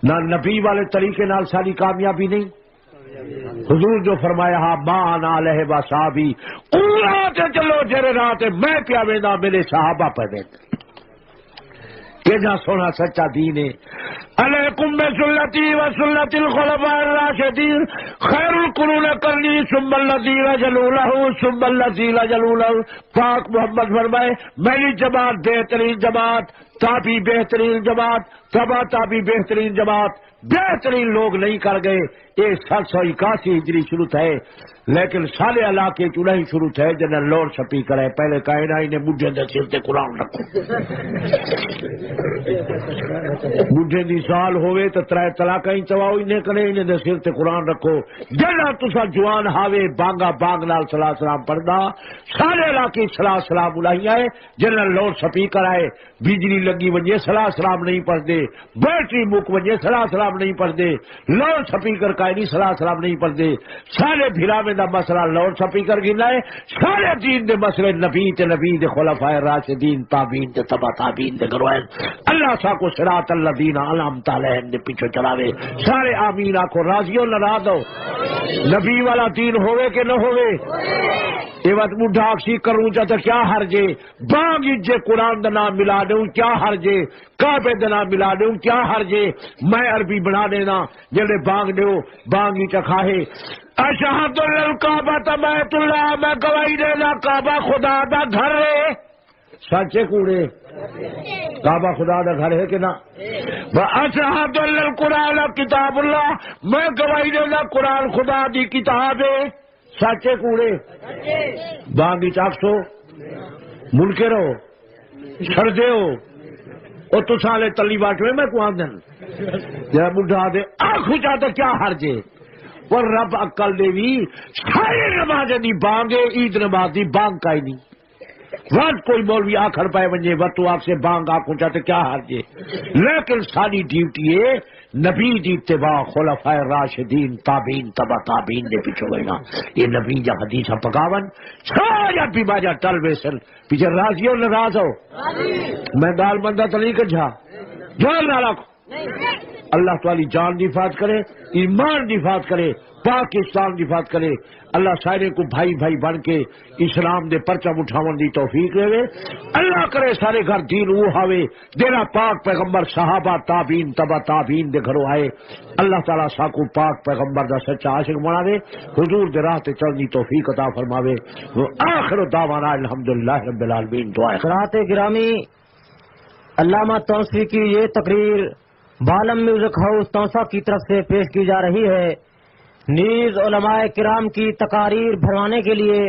نہ نبی والے طریقے نال ساری کامیابی نہیں حضور جو فرمایا ہاں ماں علیہ وصحابی رات چلو جرے رات میں پیا وینا میرے صحابہ پہ ویندے کیجا سونا سچا دین ہے علیکم بسنتی و سنت الخلفاء الراشدین خیر القرون قرنی ثم الذین جلونہ ثم الذین جلونہ پاک محمد فرمائے میری جماعت بہترین جماعت تابی بہترین جماعت تبا تابی بہترین جماعت بہترین لوگ نہیں کر گئے یہ 781 ہجری شروع ہے لیکن سارے علاقے چ نہیں شروع ہے جنہیں لوڑ چھپی کرے پہلے کہنا ہی نے بڈھے دے سر تے قرآن رکھو بڈھے دی سال ہوئے تو 3 طلاق ہی چواؤ انہیں کرے انہیں دے سر تے قرآن رکھو جنا تسا جوان ہاوے بانگا بانگ نال صلاح سلام پڑھدا سارے علاقے صلاح سلام بلائی آئے جنہیں لوڑ چھپی کرائے بجلی لگی وجے صلاح سلام نہیں پڑھتے بیٹری مک وجے صلاح سلام نہیں پڑھتے لوڑ چھپی کر کا نہیں صلاح سلام نہیں پڑھتے سارے بھراوے دا مسئلہ لوڑ چھپی کر گنا ہے سارے دین دے مسئلے نبی تے نبی دے خلفائے راشدین تابعین تے تبع تابعین دے گروہ اللہ سا کو صراط الذین انعمت علیہم دے پیچھے چلاوے سارے آمین آکھو راضیو ناراض ہو نبی والا دین ہوئے کہ نہ ہوئے یہ وقت بڈھا اکسی کروں چاہتا کیا حرجے بانگ جے قرآن دا نام ملا دوں کیا حرجے کعبے دا نام ملا دوں کیا حرجے میں عربی بنا دینا جلے بانگ دیو بانگی چکھاہے اشہد الکعبہ بیت اللہ میں گواہی دینا کعبہ خدا دا گھر ہے سچے کوڑے کعبہ خدا دا گھر ہے کہ نہ اشہد القرآن کتاب اللہ میں گواہی دینا قرآن خدا دی کتاب ہے سچے کوڑے بانگی چاکسو ملکے رہو سردے ہو او تو سالے تلی باٹوے میں کو آدن جب بڑھا دے آنکھو چاہتا کیا حرجے اور رب عقل دے بھی سارے نمازیں دی بانگے عید نماز دی بانگ کا ہی نہیں وقت کوئی مولوی آخر پائے بنجے وقت تو آپ سے بانگ آنکھو چاہتا کیا حرجے لیکن ساری ڈیوٹی ہے نبی دی اتباع خلفائے راشدین تابعین تبع تابعین دے پیچھے گئینا یہ نبی جا حدیث پکاون سارا بھی باجا ٹل ویسن پیچھے راضی ہو ناراض ہو میں گال بندہ تو نہیں کجھا جو نہ رکھو اللہ تعالی جان دی حفاظت کرے، ایمان دی حفاظت کرے، پاکستان دی حفاظت کرے۔ اللہ سارے کو بھائی بھائی بن کے اسلام دے پرچم اٹھاون دی توفیق دے۔ اللہ کرے سارے گھر دین وہ ہوے جڑا پاک پیغمبر صحابہ تابعین تبع تابعین دے گھروں آئے۔ اللہ تعالی ساکو پاک پیغمبر دا سچا عاشق بناوے، حضور دے راہ تے چلن دی توفیق عطا فرماوے۔ وآخر دعوانا الحمدللہ رب العالمین۔ دعا حضرات گرامی، علامہ توسیع کی یہ تقریر بالم میوزک ہاؤس توسا کی طرف سے پیش کی جا رہی ہے۔ نیز علماء کرام کی تقاریر بھروانے کے لیے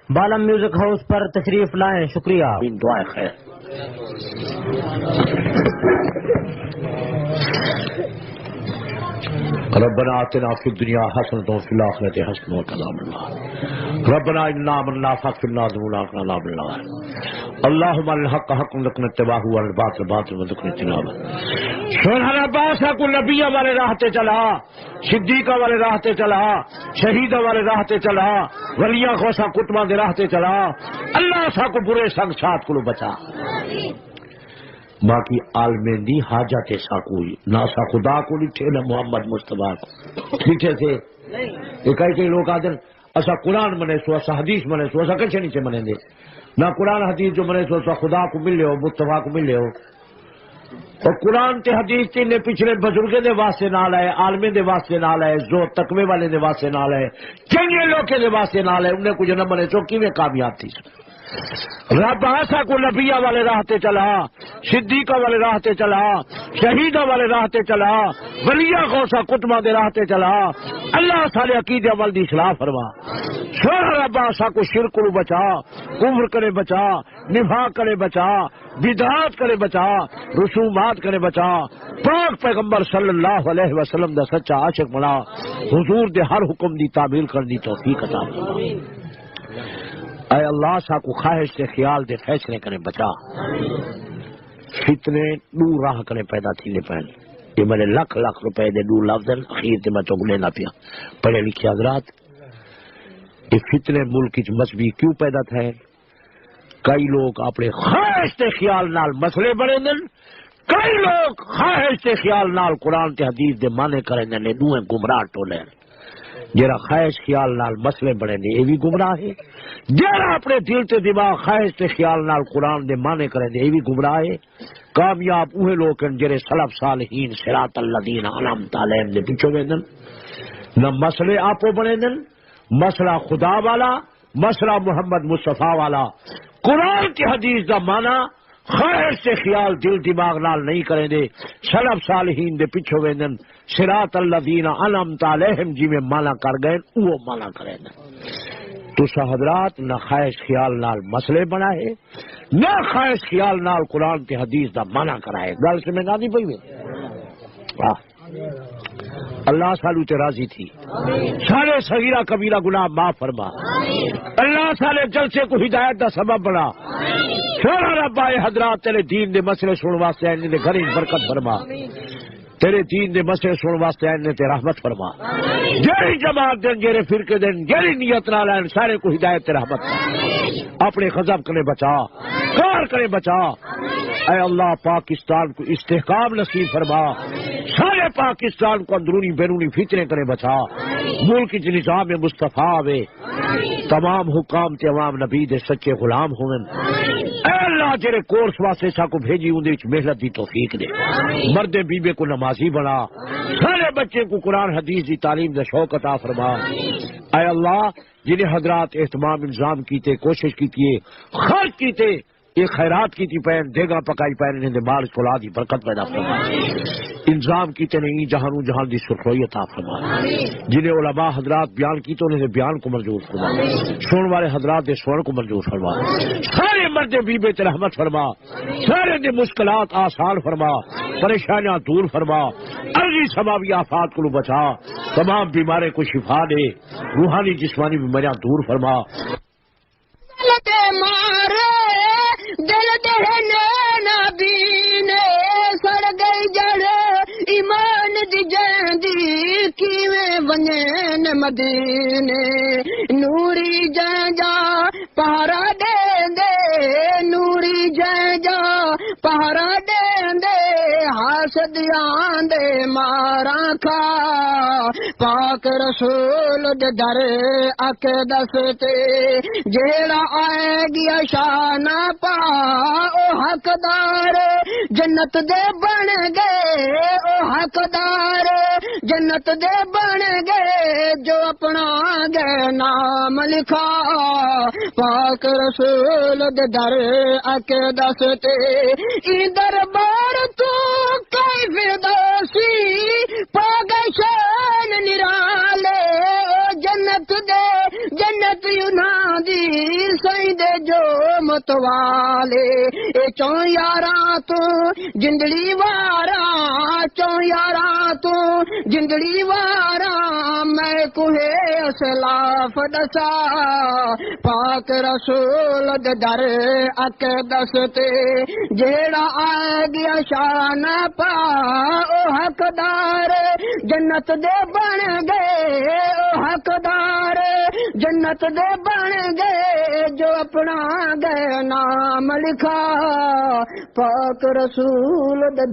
بالم میوزک ہاؤس پر تشریف لائیں۔ شکریہ۔ دعا خیر۔ ربنا آتنا فی الدنیا حسنۃ وفی الآخرۃ حسنۃ وقنا عذاب النار ربنا اننا آمنا فاغفر لنا ذنوبنا وقنا عذاب النار اللهم الحق حق وارزقنا اتباعه والباطل باطل وارزقنا اجتنابه۔ سبحان عباس کو نبی والے راہ تے چلا، صدیق والے راہ تے چلا، شہید والے راہ تے چلا، ولیاں کو سا کتبہ دے راہ تے چلا۔ اللہ سا کو برے سنگ ساتھ کو بچا۔ باقی عالمین دی حاجت سا کوئی نہ سا خدا کو لٹھے نہ محمد مصطفیٰ کو لٹھے تھے۔ کئی لوگ آدھر ایسا قرآن منے سو ایسا حدیث منے سو ایسا کچھ نہیں سے منے دے، نہ قرآن حدیث جو منے سو ایسا خدا کو مل لے ہو، مصطفیٰ کو مل لے ہو۔ اور قرآن تے حدیث تے نے پچھلے بزرگے دے واسطے نال ہے، عالمین دے واسطے نال ہے، جو تقوی والے دے واسطے نال ہے، چنگے لوگے دے واسطے نال ہے، انہیں کچھ نہ منے سو کیویں کامیاب تھی۔ رب آسا کو نبیہ والے راہ تے چلا، صدیقہ والے راہ تے چلا، شہیدہ والے راہ تے چلا، ولیہ غوثہ کتبہ دے راہ تے چلا۔ اللہ سارے عقیدے عمل دی اصلاح فرما۔ سونا رب آسا کو شرک کو بچا، کفر کرے بچا، نفاق کرے بچا، بدعات کرے بچا، رسومات کرے بچا۔ پاک پیغمبر صلی اللہ علیہ وسلم دا سچا عاشق بنا، حضور دے ہر حکم دی تعمیل کرنی توفیق عطا فرما۔ اے اللہ سا کو خواہش سے خیال دے فیصلے کرے بچا۔ فتنے دور راہ کرے پیدا تھی لے پہن، یہ میرے لکھ لاکھ روپے دے دور لفظ اخیر تے میں چگلے نہ پیا۔ پڑھے لکھے حضرات، یہ فتنے ملک وچ مذہبی کیوں پیدا تھے؟ کئی لوگ اپنے خواہش سے خیال نال مسئلے بڑے دن، کئی لوگ خواہش سے خیال نال قرآن تے حدیث دے مانے کریں دے دوئے گمراہ ٹولے۔ جرا خواہش خیال نال مسئلے بڑے نے یہ بھی گمراہ ہے، جرا اپنے دل تے دماغ خواہش سے خیال نال قرآن دے مانے کریں دے یہ بھی گمراہ ہے۔ کامیاب اوہے لوگ ہیں جرے سلف صالحین صراط الذین انعمت علیہم دے پیچھے ویندن، نہ مسئلے آپو بنے دن، مسئلہ خدا والا، مسئلہ محمد مصطفیٰ والا، قرآن کی حدیث دا مانا خواہش سے خیال دل دماغ نال نہیں کریں دے، سلف صالحین دے پیچھے ویندن، صراط الذین انعمت علیہم جی میں مانا کر گئے وہ مانا کریں دے۔ تو حضرات نہ خواہش خیال نال مسئلے بنائے، نہ خواہش خیال نال قرآن کے حدیث دا مانا کرائے۔ گل سے میں نہ دی پئی میں اللہ سالو تے راضی تھی، سارے صغیرہ کبیرہ گناہ معاف فرما، اللہ سارے جلسے کو ہدایت دا سبب بنا۔ سونا ربا اے حضرات تیرے دین دے مسئلے سننے واسطے آئے نے گھر برکت فرما، تیرے دین دے مسئلے سننے واسطے آئے نے تے رحمت فرما۔ جیڑی جماعت دن جیڑے فرقے دن جیڑی نیت نہ لائن سارے کو ہدایت تے رحمت فرما، اپنے غضب کرے بچا، کار کرے بچا۔ اے اللہ پاکستان کو استحکام نصیب فرما، سارے پاکستان کو اندرونی بیرونی فتنے کرے بچا، ملک کی نظام مصطفیٰ آوے، تمام حکام تے عوام نبی دے سچے غلام ہوئن۔ اے اللہ جڑے کورس واسطے سا کو بھیجی اندے وچ محنت دی توفیق دے، مرد بیبے کو نمازی بنا، سارے بچے کو قرآن حدیث دی تعلیم دا شوق عطا فرما۔ اے اللہ جنہیں حضرات اہتمام انظام کیتے، کوشش کیتی، خرچ کیتے، یہ خیرات کی تھی پین دیگا پکائی پین انہیں مال فلا دی برکت پیدا فرما، انظام کیتے نہیں جہانوں جہان دی سرخوئی عطا فرما، جنہیں علماء حضرات بیان کیتے انہیں بیان کو منظور فرما، سن والے حضرات دے سن کو منظور فرما، سارے مرد بیبے تے رحمت فرما، سارے دے مشکلات آسان فرما، پریشانیاں دور فرما، ارضی سماوی آفات کو بچا، تمام بیمارے کو شفا دے، روحانی جسمانی بیماریاں دور فرما۔ دل نبی نے سڑ گئی جڑ ایمان دی جاندی کیویں ونجن مدینے نوری جا پہرا دے دے نوری جا پہرا دے دے حاسدیاں دے ماراں کھا پاک رسول دے در اقدس تے جیڑا آئے گیا شان پا او حقدار جنت دے بن گئے او حقدار جنت دے بن گئے جو اپنا گئے نام لکھا پاک رسول دے در اقدس تے ای دربار تو کئی فردوسی پا گئے شان نرالے جنت دے جنت یوناں دی سائیں دے جو متوالے اے چوں یاراں تو جندڑی واراں چوں یاراں تو جندڑی واراں میں کوہے اسلاف دسا پاک رسول دے در اقدس تے جیڑا آ گیا شان پا او حقدار جنت دے بن گئے او حقدار جنت دے بن گئے جو اپنا گئے نام لکھا پاک رسول دے